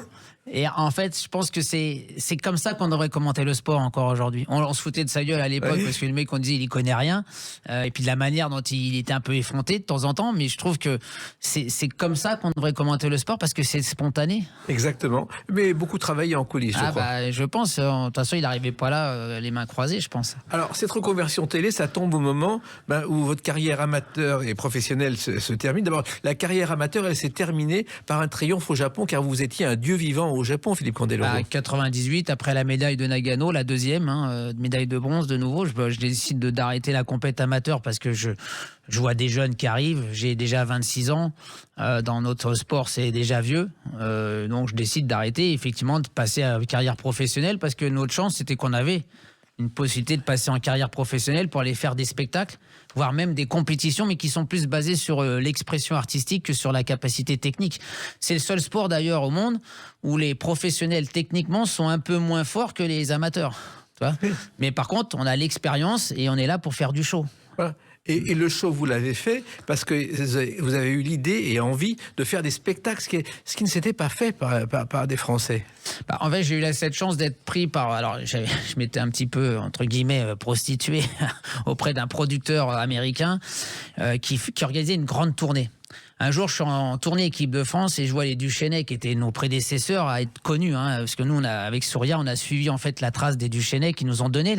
Et en fait, je pense que c'est comme ça qu'on devrait commenter le sport encore aujourd'hui. On se foutait de sa gueule à l'époque parce que le mec, on disait, il y connaît rien. Et puis de la manière dont il était un peu effronté de temps en temps. Mais je trouve que c'est comme ça qu'on devrait commenter le sport parce que c'est spontané. Exactement. Mais beaucoup travaillé en coulisses, je crois. Je pense. De toute façon, il n'arrivait pas là, les mains croisées, je pense. Alors, cette reconversion télé, ça tombe au moment où votre carrière amateur et professionnelle se termine. D'abord, la carrière amateur, elle s'est terminée par un triomphe au Japon car vous étiez un dieu vivant au Japon, Philippe Candeloro. À 98, après la médaille de Nagano, la deuxième, médaille de bronze de nouveau, je décide d'arrêter la compète amateur parce que je vois des jeunes qui arrivent. J'ai déjà 26 ans. Dans notre sport, c'est déjà vieux. Donc, je décide d'arrêter, effectivement, de passer à une carrière professionnelle parce que notre chance, c'était qu'on avait une possibilité de passer en carrière professionnelle pour aller faire des spectacles, voire même des compétitions, mais qui sont plus basées sur l'expression artistique que sur la capacité technique. C'est le seul sport d'ailleurs au monde où les professionnels techniquement sont un peu moins forts que les amateurs. Tu vois ? Mais par contre, on a l'expérience et on est là pour faire du show. Voilà. Et le show, vous l'avez fait parce que vous avez eu l'idée et envie de faire des spectacles, ce qui ne s'était pas fait par des Français. En fait, j'ai eu cette chance d'être pris par... Alors, je m'étais un petit peu, entre guillemets, prostitué auprès d'un producteur américain qui organisait une grande tournée. Un jour, je suis en tournée équipe de France et je vois les Duchesnay qui étaient nos prédécesseurs à être connus, parce que nous, avec Souria, on a suivi en fait la trace des Duchesnay qui nous ont donné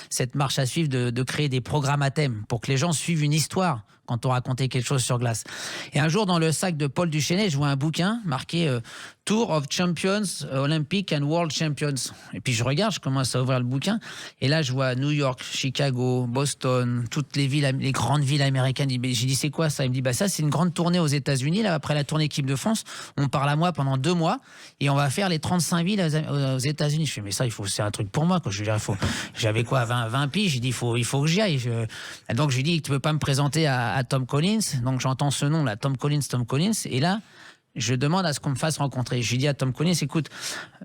cette marche à suivre de créer des programmes à thème pour que les gens suivent une histoire quand on racontait quelque chose sur glace. Et un jour, dans le sac de Paul Duchesnay, je vois un bouquin marqué Tour of Champions, Olympic and World Champions. Et puis je regarde, je commence à ouvrir le bouquin, et là je vois New York, Chicago, Boston, toutes les villes, les grandes villes américaines. J'ai dit c'est quoi ça ? Il me dit ça c'est une grande tournée aux États-Unis. Là après la tournée équipe de France, on parle à moi pendant 2 mois et on va faire les 35 villes aux États-Unis. Je fais mais ça c'est un truc pour moi quoi. Je veux dire, j'avais quoi 20 piges. J'ai dit il faut que j'y aille. Donc je lui dis tu peux pas me présenter à Tom Collins. Donc j'entends ce nom là, Tom Collins, et là je demande à ce qu'on me fasse rencontrer. Je lui dis à Tom Collins, écoute,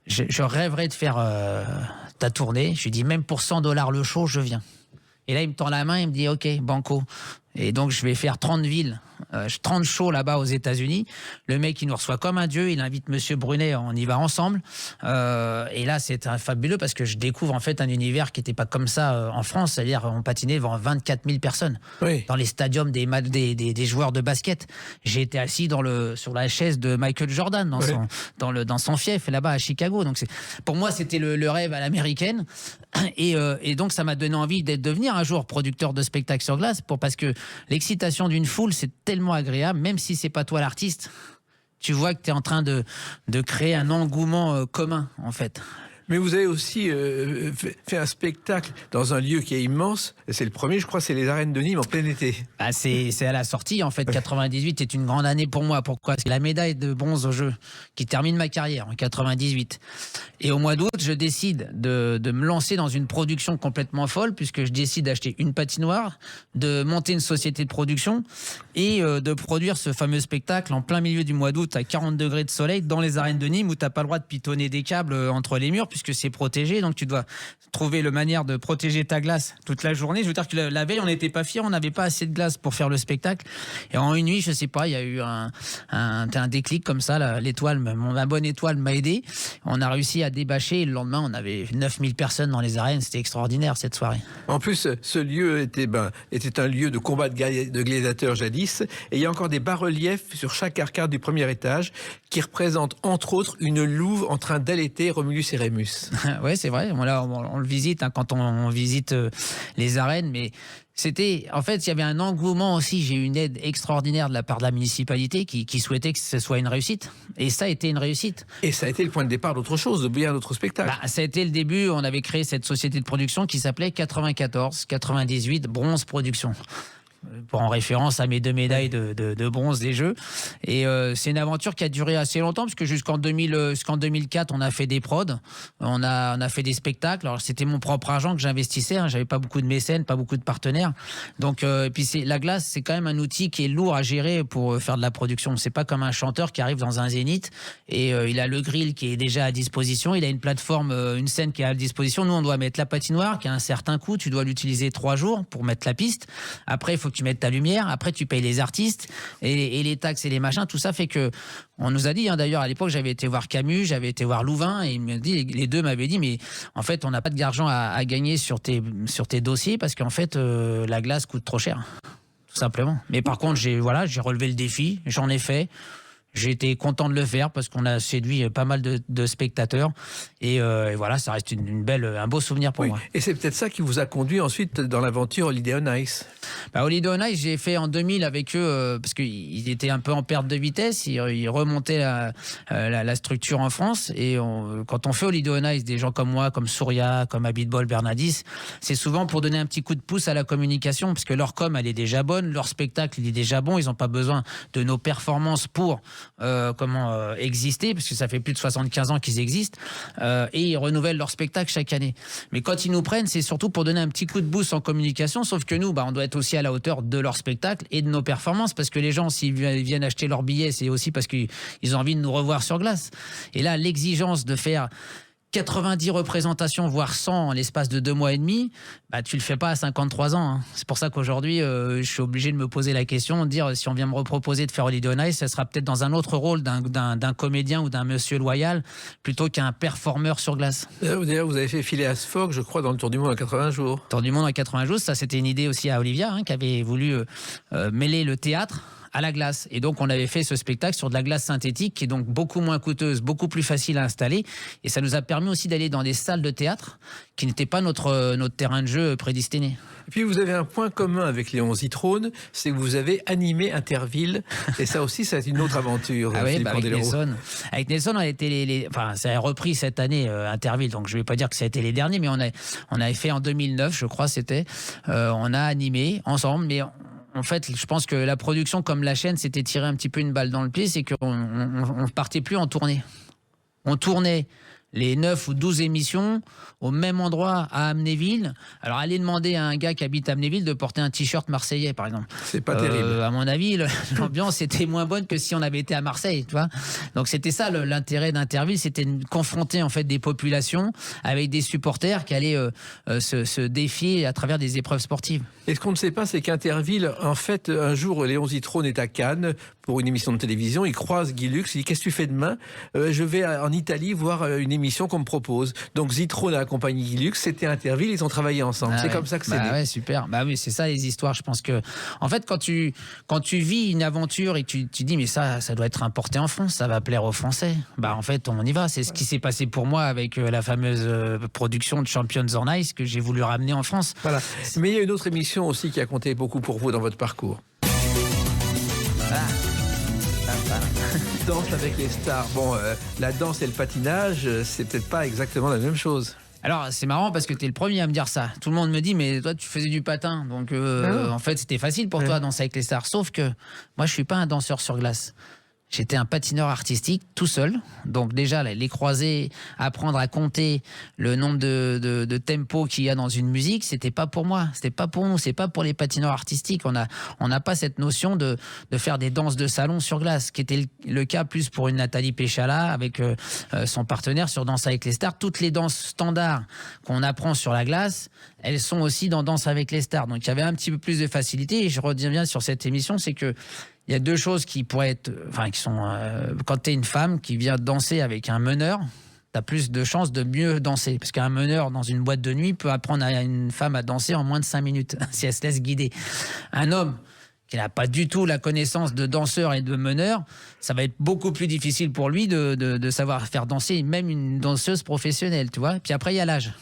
je rêverais de faire ta tournée. Je lui dis, même pour $100 le show, je viens. Et là, il me tend la main, il me dit, OK, banco. Et donc, je vais faire 30 villes, 30 shows là-bas aux États-Unis. Le mec, il nous reçoit comme un dieu. Il invite Monsieur Brunet, on y va ensemble. Et là, c'est fabuleux parce que je découvre en fait un univers qui n'était pas comme ça en France. C'est-à-dire, on patinait devant 24 000 personnes dans les stadiums des joueurs de basket. J'ai été assis sur la chaise de Michael Jordan dans son fief là-bas à Chicago. Donc, pour moi, c'était le rêve à l'américaine. Et donc, ça m'a donné envie de devenir un jour producteur de spectacles sur glace parce que l'excitation d'une foule, c'est tellement agréable, même si c'est pas toi l'artiste. Tu vois que tu es en train de créer un engouement commun, en fait. Mais vous avez aussi fait un spectacle dans un lieu qui est immense. C'est le premier, je crois, c'est les arènes de Nîmes en plein été. Ah, c'est à la sortie, en fait. 98 est une grande année pour moi. Pourquoi ? C'est la médaille de bronze au jeu qui termine ma carrière en 98. Et au mois d'août, je décide de me lancer dans une production complètement folle, puisque je décide d'acheter une patinoire, de monter une société de production et de produire ce fameux spectacle en plein milieu du mois d'août à 40 degrés de soleil dans les arènes de Nîmes où tu n'as pas le droit de pitonner des câbles entre les murs, puisque c'est protégé, donc tu dois trouver la manière de protéger ta glace toute la journée. Je veux dire que la veille, on n'était pas fiers, on n'avait pas assez de glace pour faire le spectacle. Et en une nuit, je sais pas, il y a eu un déclic comme ça. Ma bonne étoile m'a aidé. On a réussi à débâcher. Et le lendemain, on avait 9000 personnes dans les arènes. C'était extraordinaire cette soirée. En plus, ce lieu était un lieu de combat de gladiateurs jadis. Et il y a encore des bas-reliefs sur chaque arcade du premier étage qui représentent entre autres une louve en train d'allaiter Romulus et Rémus. Oui, c'est vrai. On le visite quand on visite les arènes, mais en fait, il y avait un engouement aussi. J'ai eu une aide extraordinaire de la part de la municipalité qui souhaitait que ce soit une réussite. Et ça a été une réussite. Et ça a été le point de départ d'autre chose, de bien d'autres spectacles. Ça a été le début. On avait créé cette société de production qui s'appelait 94-98 Bronze Production. Pour en référence à mes 2 médailles de bronze des Jeux. Et c'est une aventure qui a duré assez longtemps, parce que jusqu'en 2004, on a fait des prods, on a fait des spectacles. Alors, c'était mon propre argent que j'investissais, j'avais pas beaucoup de mécènes, pas beaucoup de partenaires. Donc, et puis la glace, c'est quand même un outil qui est lourd à gérer pour faire de la production. C'est pas comme un chanteur qui arrive dans un zénith et il a le grill qui est déjà à disposition, il a une plateforme, une scène qui est à disposition. Nous, on doit mettre la patinoire qui a un certain coût, tu dois l'utiliser 3 jours pour mettre la piste. Après, il faut que tu mettes ta lumière, après tu payes les artistes et les taxes et les machins, tout ça fait que on nous a dit, d'ailleurs à l'époque j'avais été voir Camus, j'avais été voir Louvain et les deux m'avaient dit mais en fait on n'a pas d'argent à gagner sur tes dossiers parce qu'en fait la glace coûte trop cher, tout simplement. Mais par contre j'ai relevé le défi, j'en ai fait. J'ai été content de le faire parce qu'on a séduit pas mal de spectateurs et voilà, ça reste un beau souvenir pour moi. Et c'est peut-être ça qui vous a conduit ensuite dans l'aventure Holiday on Ice. Holiday on Ice, j'ai fait en 2000 avec eux parce qu'ils étaient un peu en perte de vitesse, ils remontaient la structure en France et quand on fait Holiday on Ice, des gens comme moi, comme Souria, comme Abitbol, Bernadis, c'est souvent pour donner un petit coup de pouce à la communication parce que leur com elle est déjà bonne, leur spectacle il est déjà bon, ils n'ont pas besoin de nos performances pour exister, parce que ça fait plus de 75 ans qu'ils existent et ils renouvellent leur spectacle chaque année. Mais quand ils nous prennent, c'est surtout pour donner un petit coup de boost en communication, sauf que nous, on doit être aussi à la hauteur de leur spectacle et de nos performances, parce que les gens, s'ils viennent acheter leur billet, c'est aussi parce qu'ils ont envie de nous revoir sur glace. Et là, l'exigence de faire 90 représentations, voire 100 en l'espace de 2 mois et demi, tu le fais pas à 53 ans. C'est pour ça qu'aujourd'hui, je suis obligé de me poser la question, de dire si on vient me reproposer de faire Holiday on Ice, ça sera peut-être dans un autre rôle d'un comédien ou d'un monsieur loyal, plutôt qu'un performeur sur glace. D'ailleurs, vous avez fait Phileas Fogg, je crois, dans le Tour du Monde en 80 jours. Tour du Monde en 80 jours, ça c'était une idée aussi à Olivia, qui avait voulu mêler le théâtre à la glace. Et donc, on avait fait ce spectacle sur de la glace synthétique qui est donc beaucoup moins coûteuse, beaucoup plus facile à installer. Et ça nous a permis aussi d'aller dans des salles de théâtre qui n'étaient pas notre terrain de jeu prédestiné. Et puis, vous avez un point commun avec Léon Zitrone, c'est que vous avez animé Interville. Et ça aussi, c'est une autre aventure. Avec Nelson. Avec Nelson, on a été ça a repris cette année, Interville. Donc, je ne vais pas dire que ça a été les derniers, mais on avait fait en 2009, je crois, c'était. On a animé ensemble, mais en fait, je pense que la production, comme la chaîne, s'était tiré un petit peu une balle dans le pied, c'est qu'on ne partait plus en tournée. On tournait les 9 ou 12 émissions au même endroit à Amnéville. Alors, allez demander à un gars qui habite à Amnéville de porter un t-shirt marseillais, par exemple. C'est pas terrible. À mon avis, l'ambiance était moins bonne que si on avait été à Marseille, tu vois. Donc, c'était ça l'intérêt d'Interville, c'était de confronter en fait des populations avec des supporters qui allaient se défier à travers des épreuves sportives. Et ce qu'on ne sait pas, c'est qu'Interville, en fait, un jour, Léon Zitrone est à Cannes pour une émission de télévision. Il croise Guy Lux. Il dit: qu'est-ce que tu fais demain? Je vais en Italie voir une émission qu'on me propose. Donc Zitrone a accompagné Guy Lux. C'était à Interville. Ils ont travaillé ensemble. C'est comme ça que c'est né. Ouais, super. Bah oui, c'est ça les histoires. Je pense que, en fait, quand tu vis une aventure et tu dis mais ça doit être importé en France, ça va plaire aux Français. Bah en fait, on y va. C'est ce qui s'est passé pour moi avec la fameuse production de Champions on Ice que j'ai voulu ramener en France. Voilà. Mais il y a une autre émission aussi qui a compté beaucoup pour vous dans votre parcours. Danse avec les stars. Bon, la danse et le patinage, c'est peut-être pas exactement la même chose. Alors, c'est marrant parce que tu es le premier à me dire ça. Tout le monde me dit, mais toi, tu faisais du patin. Donc, en fait, c'était facile pour toi, danser avec les stars. Sauf que moi, je suis pas un danseur sur glace. J'étais un patineur artistique tout seul. Donc déjà, les croisés, apprendre à compter le nombre de tempos qu'il y a dans une musique, c'était pas pour moi. C'était pas pour nous. C'est pas pour les patineurs artistiques. On n'a pas cette notion de faire des danses de salon sur glace, qui était le cas plus pour une Nathalie Péchala avec son partenaire sur Danse avec les stars. Toutes les danses standards qu'on apprend sur la glace, elles sont aussi dans Danse avec les stars. Donc il y avait un petit peu plus de facilité. Et je reviens bien sur cette émission, c'est que il y a deux choses qui pourraient être, enfin, qui sont, quand tu es une femme qui vient danser avec un meneur, tu as plus de chances de mieux danser. Parce qu'un meneur dans une boîte de nuit peut apprendre à une femme à danser en moins de 5 minutes, si elle se laisse guider. Un homme qui n'a pas du tout la connaissance de danseur et de meneur, ça va être beaucoup plus difficile pour lui de savoir faire danser même une danseuse professionnelle, tu vois. Puis après, il y a l'âge.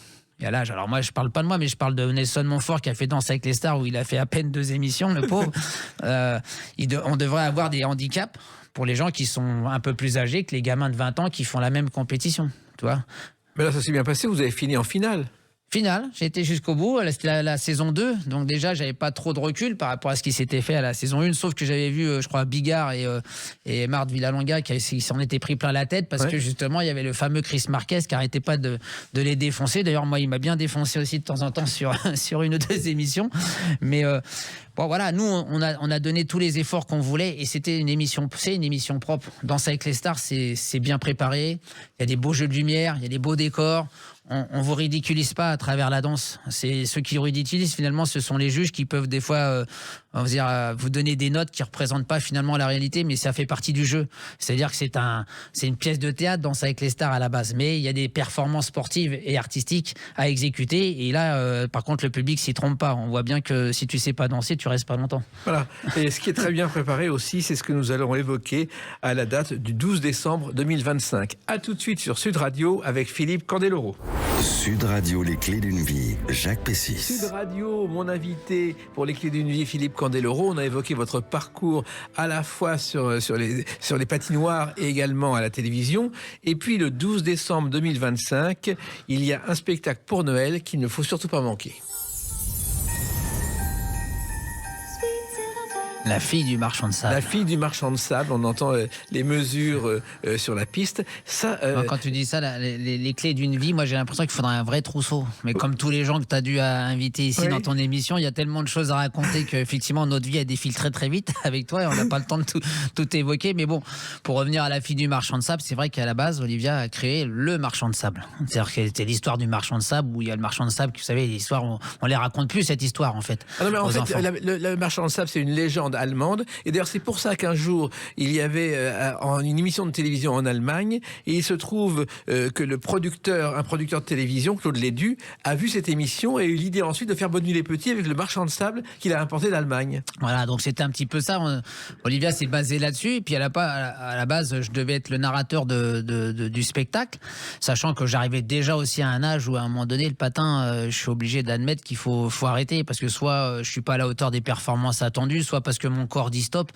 Il y a l'âge. Alors moi, je parle pas de moi, mais je parle de Nelson Montfort qui a fait Danse avec les stars où il a fait à peine 2 émissions, le pauvre. On devrait avoir des handicaps pour les gens qui sont un peu plus âgés que les gamins de 20 ans qui font la même compétition, tu vois. Mais là, ça s'est bien passé. Vous avez fini en finale. Finale, j'ai été jusqu'au bout. C'était la saison 2, donc déjà j'avais pas trop de recul par rapport à ce qui s'était fait à la saison 1, sauf que j'avais vu, je crois, Bigard et Marthe Villalonga qui s'en étaient pris plein la tête parce que justement il y avait le fameux Chris Marquez qui arrêtait pas de les défoncer. D'ailleurs moi il m'a bien défoncé aussi de temps en temps sur une ou deux émissions, mais bon voilà, nous on a donné tous les efforts qu'on voulait et c'est une émission propre. Danse avec les stars, c'est bien préparé, il y a des beaux jeux de lumière, il y a des beaux décors. On vous ridiculise pas à travers la danse. C'est ceux qui ridiculisent finalement, ce sont les juges qui peuvent des fois vous donner des notes qui représentent pas finalement la réalité, mais ça fait partie du jeu. C'est-à-dire que c'est une pièce de théâtre, Danse avec les stars à la base, mais il y a des performances sportives et artistiques à exécuter. Et là, par contre, le public s'y trompe pas. On voit bien que si tu sais pas danser, tu restes pas longtemps. Voilà. Et ce qui est très bien préparé aussi, c'est ce que nous allons évoquer à la date du 12 décembre 2025. À tout de suite sur Sud Radio avec Philippe Candeloro. Sud Radio, les clés d'une vie, Jacques Pessis. Sud Radio, mon invité pour les clés d'une vie, Philippe Candeloro. On a évoqué votre parcours à la fois sur les patinoires et également à la télévision. Et puis le 12 décembre 2025, il y a un spectacle pour Noël qu'il ne faut surtout pas manquer. La fille du marchand de sable. La fille du marchand de sable, on entend les mesures sur la piste. Ça, quand tu dis ça, les clés d'une vie, moi j'ai l'impression qu'il faudrait un vrai trousseau. Mais comme tous les gens que tu as dû inviter ici dans ton émission, il y a tellement de choses à raconter qu'effectivement notre vie a défile très très vite avec toi et on n'a pas le temps de tout évoquer. Mais bon, pour revenir à la fille du marchand de sable, c'est vrai qu'à la base, Olivia a créé le marchand de sable. C'est-à-dire que c'était l'histoire du marchand de sable où il y a le marchand de sable, vous savez, l'histoire, on les raconte plus cette histoire en fait. Ah non, mais en fait, le marchand de sable, c'est une légende allemande. Et d'ailleurs, c'est pour ça qu'un jour, il y avait une émission de télévision en Allemagne, et il se trouve que un producteur de télévision, Claude Lédu, a vu cette émission et a eu l'idée ensuite de faire Bonne nuit les petits avec le marchand de sable qu'il a importé d'Allemagne. Voilà, donc c'était un petit peu ça. Olivia s'est basée là-dessus, et puis à la base, je devais être le narrateur du spectacle, sachant que j'arrivais déjà aussi à un âge où à un moment donné, le patin, je suis obligé d'admettre qu'il faut arrêter, parce que soit je suis pas à la hauteur des performances attendues, soit parce que mon corps dit stop.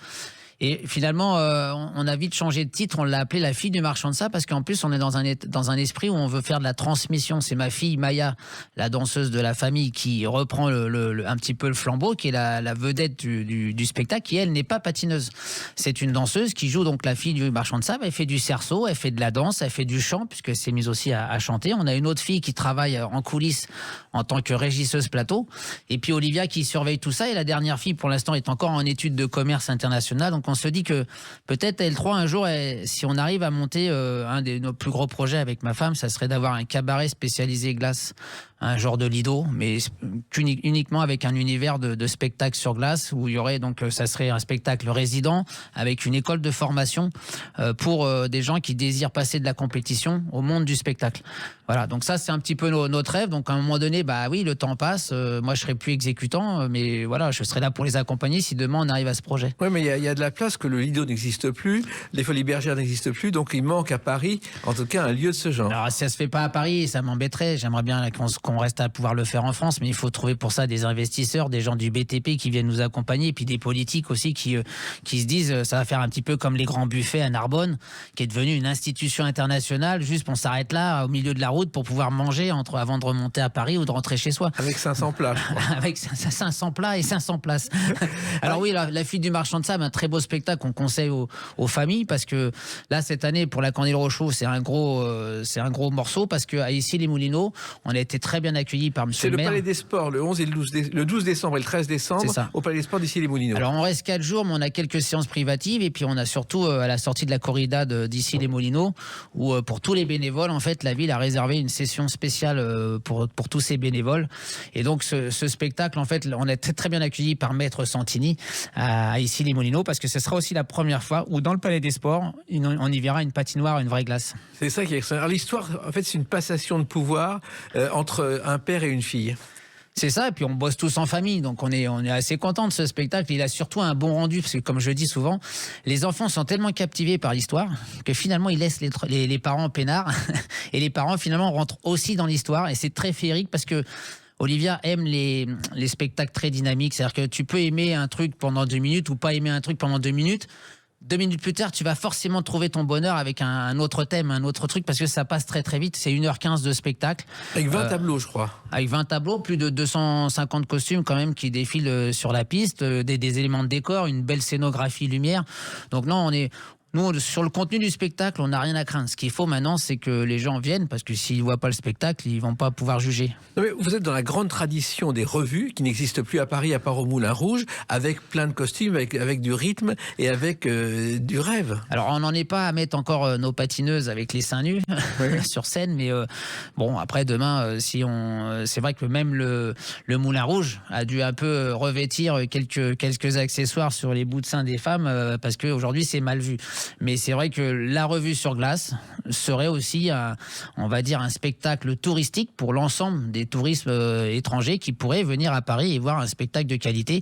Et finalement, on a vite changé de titre. On l'a appelé La fille du marchand de sable parce qu'en plus, on est dans un esprit où on veut faire de la transmission. C'est ma fille Maya, la danseuse de la famille, qui reprend un petit peu le flambeau, qui est la vedette du spectacle, qui elle n'est pas patineuse. C'est une danseuse qui joue donc la fille du marchand de sable. Elle fait du cerceau, elle fait de la danse, elle fait du chant puisque c'est mise aussi à chanter. On a une autre fille qui travaille en coulisses en tant que régisseuse plateau. Et puis Olivia qui surveille tout ça. Et la dernière fille, pour l'instant, est encore en études de commerce international. Donc on se dit que peut-être L3 un jour, si on arrive à monter un de nos plus gros projets avec ma femme, ça serait d'avoir un cabaret spécialisé glace, un genre de Lido, mais uniquement avec un univers de spectacle sur glace où il y aurait donc, ça serait un spectacle résident avec une école de formation pour des gens qui désirent passer de la compétition au monde du spectacle. Voilà, donc ça c'est un petit peu notre rêve. Donc à un moment donné, bah oui, le temps passe. Moi je serai plus exécutant, mais voilà, je serai là pour les accompagner si demain on arrive à ce projet. Oui, mais il y a de la place, que le Lido n'existe plus, les Folies Bergères n'existent plus, donc il manque à Paris, en tout cas, un lieu de ce genre. Alors si ça se fait pas à Paris, ça m'embêterait. J'aimerais bien qu'on reste à pouvoir le faire en France, mais il faut trouver pour ça des investisseurs, des gens du BTP qui viennent nous accompagner, et puis des politiques aussi qui se disent ça va faire un petit peu comme les grands buffets à Narbonne, qui est devenu une institution internationale. Juste on s'arrête là au milieu de la route pour pouvoir manger avant de remonter à Paris ou de rentrer chez soi. Avec 500 plats, je crois. Avec 500 plats et 500 places. Alors oui, la fille du marchand de sable, un très beau spectacle qu'on conseille aux familles, parce que là cette année pour la Candide Rochaud, c'est un gros morceau, parce que à Issy-les-Moulineaux, on a été très bien accueillis par monsieur le maire. C'est le Palais des Sports le 11 et le 12 décembre et le 13 décembre au Palais des Sports d'Issy-les-Moulineaux. Alors on reste 4 jours, mais on a quelques séances privatives, et puis on a surtout à la sortie de la corrida d'Issy-les-Moulineaux, où pour tous les bénévoles, en fait, la ville a réservé une session spéciale pour tous ces bénévoles. Et donc ce spectacle, en fait, on est très, très bien accueilli par Maître Santini à Issy-les-Moulineaux, parce que ce sera aussi la première fois où dans le Palais des Sports, on y verra une patinoire, une vraie glace. C'est ça qui est extraordinaire. L'histoire, en fait, c'est une passation de pouvoir entre un père et une fille. C'est ça, et puis on bosse tous en famille, donc on est assez content de ce spectacle. Il a surtout un bon rendu, parce que comme je le dis souvent, les enfants sont tellement captivés par l'histoire que finalement ils laissent les parents peinards et les parents finalement rentrent aussi dans l'histoire, et c'est très féerique parce que Olivia aime les spectacles très dynamiques. C'est-à-dire que tu peux aimer un truc pendant 2 minutes ou pas aimer un truc pendant 2 minutes. 2 minutes plus tard, tu vas forcément trouver ton bonheur avec un autre thème, un autre truc, parce que ça passe très très vite. C'est 1h15 de spectacle. Avec 20 tableaux, je crois. Avec 20 tableaux, plus de 250 costumes quand même qui défilent sur la piste, des éléments de décor, une belle scénographie lumière. Donc non, nous, sur le contenu du spectacle, on n'a rien à craindre. Ce qu'il faut maintenant, c'est que les gens viennent, parce que s'ils ne voient pas le spectacle, ils ne vont pas pouvoir juger. Non, mais vous êtes dans la grande tradition des revues, qui n'existe plus à Paris, à part au Moulin Rouge, avec plein de costumes, avec du rythme et avec du rêve. Alors, on n'en est pas à mettre encore nos patineuses avec les seins nus sur scène, mais bon, après, demain, c'est vrai que même le Moulin Rouge a dû un peu revêtir quelques accessoires sur les bouts de seins des femmes, parce qu'aujourd'hui, c'est mal vu. Mais c'est vrai que la revue sur glace serait aussi, on va dire, un spectacle touristique pour l'ensemble des touristes étrangers qui pourraient venir à Paris et voir un spectacle de qualité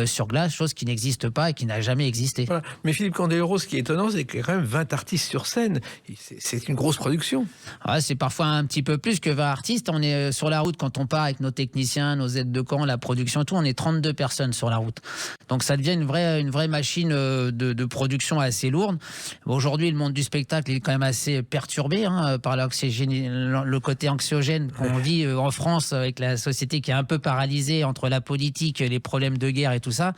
sur glace, chose qui n'existe pas et qui n'a jamais existé. Voilà. Mais Philippe Candeloro, ce qui est étonnant, c'est qu'il y a quand même 20 artistes sur scène. C'est une grosse production. Ouais, c'est parfois un petit peu plus que 20 artistes. On est sur la route quand on part avec nos techniciens, nos aides de camp, la production et tout. On est 32 personnes sur la route. Donc ça devient une vraie machine de production assez lourde. Aujourd'hui, le monde du spectacle est quand même assez perturbé par le côté anxiogène qu'on vit en France, avec la société qui est un peu paralysée entre la politique, les problèmes de guerre et tout ça.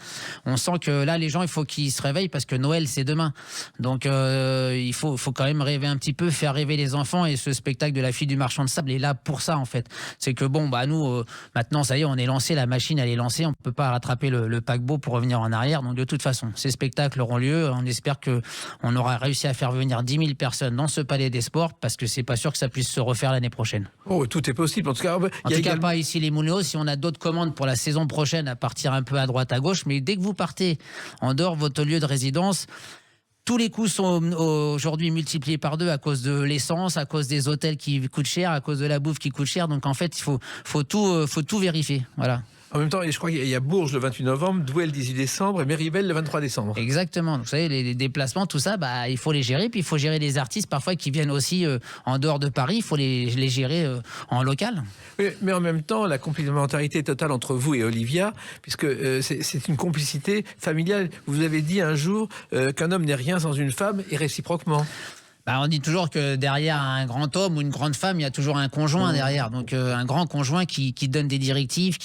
On sent que là, les gens, il faut qu'ils se réveillent, parce que Noël, c'est demain. Donc, il faut quand même rêver un petit peu, faire rêver les enfants, et ce spectacle de la fille du marchand de sable est là pour ça, en fait. C'est que bon, nous, maintenant, ça y est, on est lancé, la machine, elle est lancée, on ne peut pas rattraper le paquebot pour revenir en arrière. Donc, de toute façon, ces spectacles auront lieu. On espère que on aura réussi à faire venir 10 000 personnes dans ce Palais des Sports, parce que c'est pas sûr que ça puisse se refaire l'année prochaine. Oh, tout est possible. En tout cas, pas ici les Moulineaux. Si on a d'autres commandes pour la saison prochaine, à partir un peu à droite, à gauche, mais dès que vous partez en dehors de votre lieu de résidence, tous les coûts sont aujourd'hui multipliés par 2 à cause de l'essence, à cause des hôtels qui coûtent cher, à cause de la bouffe qui coûte cher. Donc en fait, il faut tout vérifier. Voilà. En même temps, je crois qu'il y a Bourges le 28 novembre, Douai le 18 décembre et Méribel le 23 décembre. Exactement. Vous savez, les déplacements, tout ça, il faut les gérer. Puis il faut gérer les artistes parfois qui viennent aussi en dehors de Paris. Il faut les gérer en local. Oui, mais en même temps, la complémentarité totale entre vous et Olivia, puisque c'est une complicité familiale. Vous avez dit un jour qu'un homme n'est rien sans une femme et réciproquement. On dit toujours que derrière un grand homme ou une grande femme, il y a toujours un conjoint derrière. Donc un grand conjoint qui donne des directives.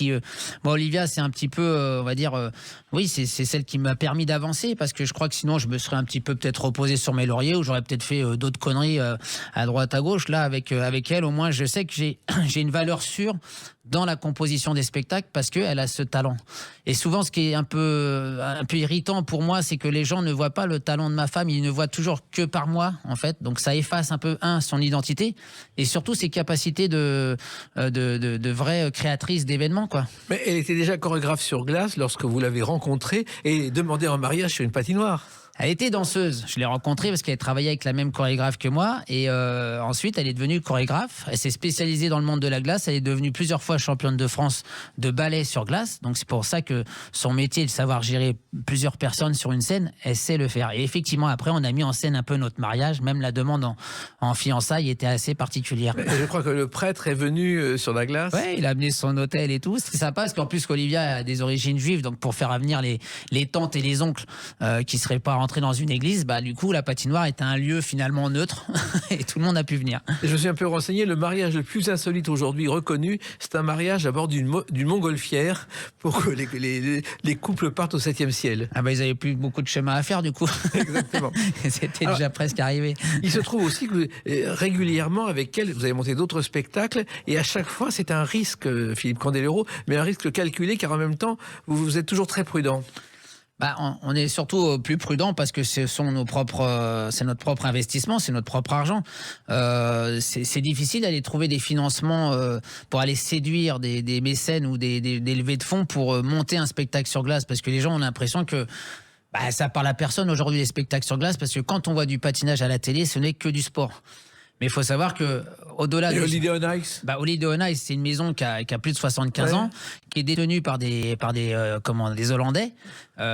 Olivia, c'est un petit peu, on va dire, oui, c'est celle qui m'a permis d'avancer parce que je crois que sinon je me serais un petit peu peut-être reposé sur mes lauriers ou j'aurais peut-être fait d'autres conneries à droite à gauche. Là, avec elle, au moins, je sais que j'ai une valeur sûre dans la composition des spectacles parce qu'elle a ce talent. Et souvent, ce qui est un peu irritant pour moi, c'est que les gens ne voient pas le talent de ma femme, ils ne voient toujours que par moi, en fait. Donc ça efface un peu, son identité et surtout ses capacités de vraie créatrice d'événements, quoi. Mais elle était déjà chorégraphe sur glace lorsque vous l'avez rencontrée et demandé en mariage sur une patinoire. Elle était danseuse. Je l'ai rencontrée parce qu'elle travaillait avec la même chorégraphe que moi. Et ensuite, elle est devenue chorégraphe. Elle s'est spécialisée dans le monde de la glace. Elle est devenue plusieurs fois championne de France de ballet sur glace. Donc, c'est pour ça que son métier, de savoir gérer plusieurs personnes sur une scène, elle sait le faire. Et effectivement, après, on a mis en scène un peu notre mariage. Même la demande en fiançailles était assez particulière. Et je crois que le prêtre est venu sur la glace. Ouais, il a amené son hôtel et tout. C'était sympa parce qu'en plus, Olivia a des origines juives. Donc, pour faire venir les tantes et les oncles qui seraient pas rentrés dans une église, du coup la patinoire était un lieu finalement neutre et tout le monde a pu venir. Et je me suis un peu renseigné, le mariage le plus insolite aujourd'hui reconnu, c'est un mariage à bord d'une montgolfière pour que les couples partent au 7e ciel. Ils avaient plus beaucoup de chemin à faire du coup. Exactement. C'était déjà presque arrivé. Il se trouve aussi que régulièrement avec elle, vous avez monté d'autres spectacles et à chaque fois c'est un risque, Philippe Candelero, mais un risque calculé car en même temps vous êtes toujours très prudent. On est surtout plus prudent parce que c'est notre propre investissement, c'est notre propre argent. C'est difficile d'aller trouver des financements pour aller séduire des mécènes ou des levées de fonds pour monter un spectacle sur glace parce que les gens ont l'impression que ça parle à personne aujourd'hui les spectacles sur glace parce que quand on voit du patinage à la télé, ce n'est que du sport. Mais il faut savoir que au-delà de Holiday on Ice. Holiday on Ice, c'est une maison qui a plus de 75 ans, qui est détenue par des Hollandais.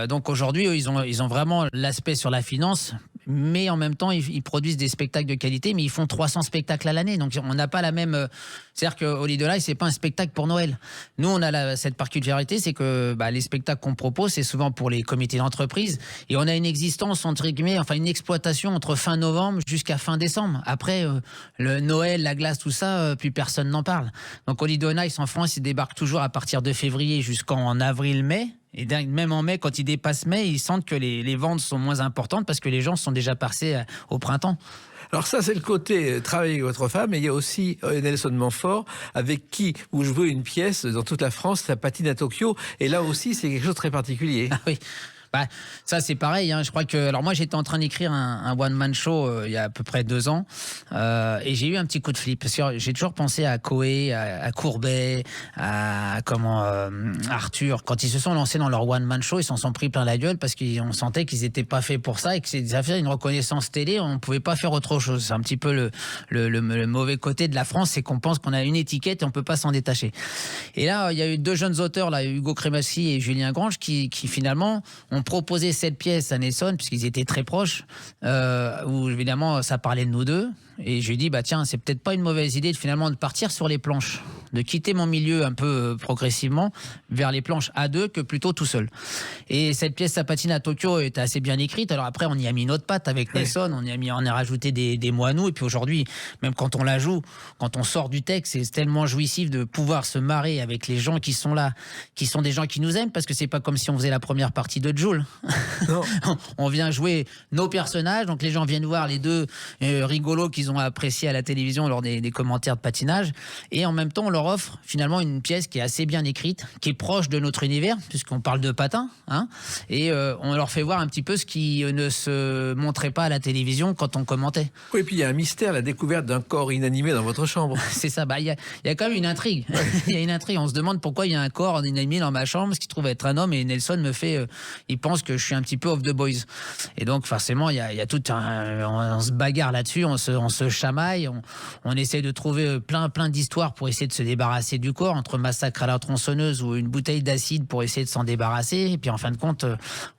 Donc aujourd'hui, eux, ils ont vraiment l'aspect sur la finance, mais en même temps, ils produisent des spectacles de qualité, mais ils font 300 spectacles à l'année. Donc on n'a pas la même. C'est-à-dire que Holiday on Ice, c'est pas un spectacle pour Noël. Nous, on a cette particularité, c'est que les spectacles qu'on propose, c'est souvent pour les comités d'entreprise, et on a une existence entre guillemets, une exploitation entre fin novembre jusqu'à fin décembre. Après le Noël, la glace, tout ça, plus personne n'en parle. Donc Holiday on Ice en France, il débarque toujours à partir de février jusqu'en avril-mai. Et même en mai, quand il dépasse mai, ils sentent que les ventes sont moins importantes parce que les gens sont déjà passés au printemps. Alors ça, c'est le côté travailler avec votre femme, et il y a aussi Nelson Montfort, avec qui vous jouez une pièce dans toute la France, ça patine à Tokyo, et là aussi, c'est quelque chose de très particulier. Ah oui. Ça c'est pareil, je crois que alors moi j'étais en train d'écrire un one man show il y a à peu près 2 ans et j'ai eu un petit coup de flip parce que j'ai toujours pensé à Coé, à Courbet, à Arthur. Quand ils se sont lancés dans leur one man show, ils s'en sont pris plein la gueule parce qu'on sentait qu'ils n'étaient pas faits pour ça et que c'est des affaires, une reconnaissance télé, on pouvait pas faire autre chose. C'est un petit peu le mauvais côté de la France, c'est qu'on pense qu'on a une étiquette et on peut pas s'en détacher. Et là il y a eu 2 jeunes auteurs là, Hugo Crémacy et Julien Grange qui finalement ont proposé cette pièce à Nelson puisqu'ils étaient très proches où évidemment ça parlait de nous deux et je lui ai dit tiens, c'est peut-être pas une mauvaise idée de partir sur les planches, de quitter mon milieu un peu progressivement vers les planches à 2 que plutôt tout seul. Et cette pièce Ça patine à Tokyo était assez bien écrite. Alors après on y a mis notre patte avec Nelson, on a rajouté des mots à nous et puis aujourd'hui même quand on la joue, quand on sort du texte, c'est tellement jouissif de pouvoir se marrer avec les gens qui sont là, qui sont des gens qui nous aiment parce que c'est pas comme si on faisait la première partie de Joule. Non. On vient jouer nos personnages, donc les gens viennent voir les 2 rigolos qu'ils ont appréciés à la télévision lors des commentaires de patinage et en même temps on leur offre finalement une pièce qui est assez bien écrite, qui est proche de notre univers puisqu'on parle de patin et on leur fait voir un petit peu ce qui ne se montrait pas à la télévision quand on commentait. Oui, et puis il y a un mystère, la découverte d'un corps inanimé dans votre chambre. C'est ça, il y a quand même une intrigue. Il y a une intrigue, on se demande pourquoi il y a un corps inanimé dans ma chambre, ce qui trouve être un homme, et Nelson me fait il pense que je suis un petit peu off the boys. Et donc forcément il y a tout on se bagarre là-dessus, on se chamaille, on essaie de trouver plein d'histoires pour essayer de se débarrasser du corps, entre massacre à la tronçonneuse ou une bouteille d'acide pour essayer de s'en débarrasser. Et puis en fin de compte,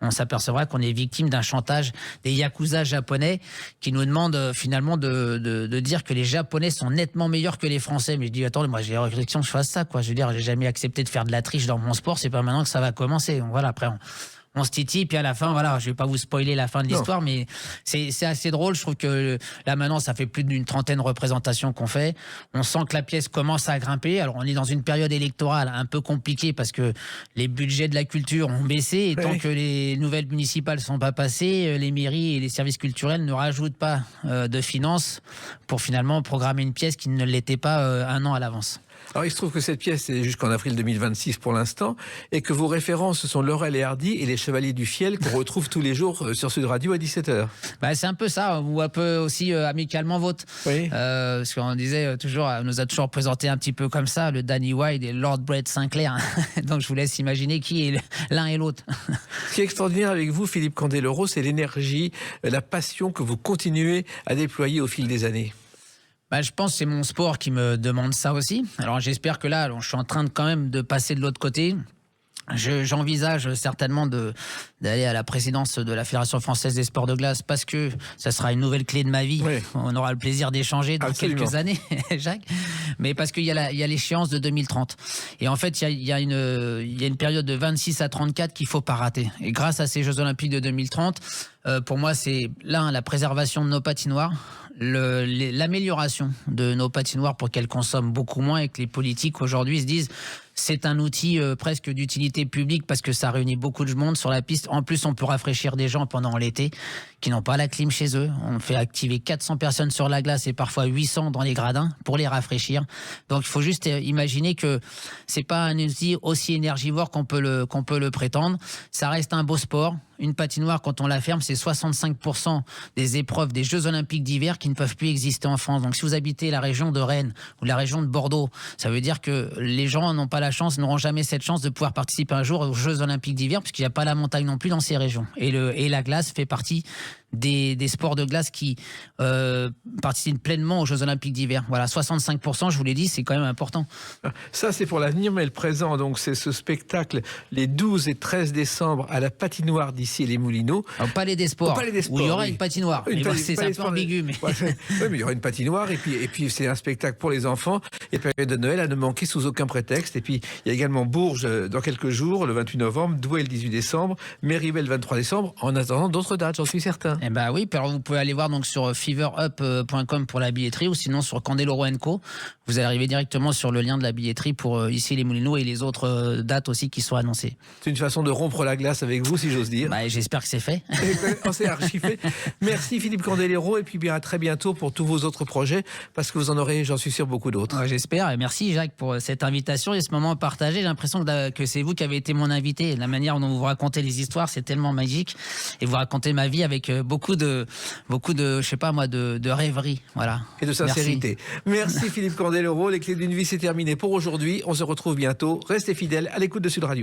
on s'apercevra qu'on est victime d'un chantage des yakuza japonais qui nous demandent finalement de dire que les Japonais sont nettement meilleurs que les Français. Mais je dis, attends, moi j'ai la réflexion que je fasse ça, quoi. Je veux dire, j'ai jamais accepté de faire de la triche dans mon sport, c'est pas maintenant que ça va commencer. Donc voilà, après on se titille, puis à la fin, voilà, je vais pas vous spoiler la fin de l'histoire, mais c'est assez drôle. Je trouve que là maintenant, ça fait plus d'une trentaine de représentations qu'on fait. On sent que la pièce commence à grimper. Alors on est dans une période électorale un peu compliquée parce que les budgets de la culture ont baissé et tant que les nouvelles municipales sont pas passées, les mairies et les services culturels ne rajoutent pas de finances pour finalement programmer une pièce qui ne l'était pas un an à l'avance. Alors, il se trouve que cette pièce est jusqu'en avril 2026 pour l'instant, et que vos références sont Laurel et Hardy et les Chevaliers du Fiel qu'on retrouve tous les jours sur Sud Radio à 17h. Bah, c'est un peu ça, ou un peu aussi amicalement vôtre. Oui. Parce qu'on disait toujours, on nous a toujours présenté un petit peu comme ça, le Danny White et Lord Brett Sinclair. Donc je vous laisse imaginer qui est l'un et l'autre. Ce qui est extraordinaire avec vous, Philippe Candeloro, c'est l'énergie, la passion que vous continuez à déployer au fil des années. Bah, je pense que c'est mon sport qui me demande ça aussi. Alors j'espère que là, je suis en train quand même de passer de l'autre côté. J'envisage certainement d'aller à la présidence de la Fédération française des sports de glace parce que ça sera une nouvelle clé de ma vie. Oui. On aura le plaisir d'échanger dans quelques années, Jacques. Mais parce qu'il y a l'échéance de 2030. Et en fait, il y a une période de 26 à 34 qu'il ne faut pas rater. Et grâce à ces Jeux Olympiques de 2030, pour moi, c'est la préservation de nos patinoires, l'amélioration de nos patinoires pour qu'elles consomment beaucoup moins et que les politiques aujourd'hui se disent c'est un outil presque d'utilité publique parce que ça réunit beaucoup de monde sur la piste. En plus, on peut rafraîchir des gens pendant l'été qui n'ont pas la clim chez eux. On fait activer 400 personnes sur la glace et parfois 800 dans les gradins pour les rafraîchir. Donc, il faut juste imaginer que c'est pas un outil aussi énergivore qu'on peut le prétendre. Ça reste un beau sport. Une patinoire, quand on la ferme, c'est 65% des épreuves des Jeux Olympiques d'hiver qui ne peuvent plus exister en France. Donc, si vous habitez la région de Rennes ou la région de Bordeaux, ça veut dire que les gens n'auront jamais cette chance de pouvoir participer un jour aux Jeux Olympiques d'hiver, puisqu'il n'y a pas la montagne non plus dans ces régions. Et la glace fait partie des sports de glace qui participent pleinement aux Jeux Olympiques d'hiver. Voilà, 65%, je vous l'ai dit, c'est quand même important. Ça, c'est pour l'avenir, mais le présent, donc, c'est ce spectacle les 12 et 13 décembre à la patinoire d'ici les Moulineaux. Au Palais des Sports, où il y aura une patinoire. C'est un peu ambigu. Mais... oui, mais il y aura une patinoire, et puis c'est un spectacle pour les enfants. Et période de Noël à ne manquer sous aucun prétexte. Et puis, il y a également Bourges dans quelques jours, le 28 novembre, Douai le 18 décembre, Méribel le 23 décembre, en attendant d'autres dates, j'en suis certain. Eh ben oui, alors vous pouvez aller voir donc sur feverup.com pour la billetterie ou sinon sur Candeloro & Co. Vous arrivez directement sur le lien de la billetterie pour ici les Moulineaux et les autres dates aussi qui sont annoncées. C'est une façon de rompre la glace avec vous, si j'ose dire. Bah, j'espère que c'est fait. C'est archi fait. Merci Philippe Candeloro et puis bien à très bientôt pour tous vos autres projets parce que vous en aurez, j'en suis sûr, beaucoup d'autres. Ouais, j'espère et merci Jacques pour cette invitation et ce moment partagé. J'ai l'impression que c'est vous qui avez été mon invité. La manière dont vous racontez les histoires, c'est tellement magique et vous racontez ma vie avec beaucoup de je sais pas moi, de rêverie. Voilà. Et de sincérité. Merci Philippe Candeloro. Les clés d'une vie, c'est terminé pour aujourd'hui. On se retrouve bientôt. Restez fidèles à l'écoute de Sud Radio.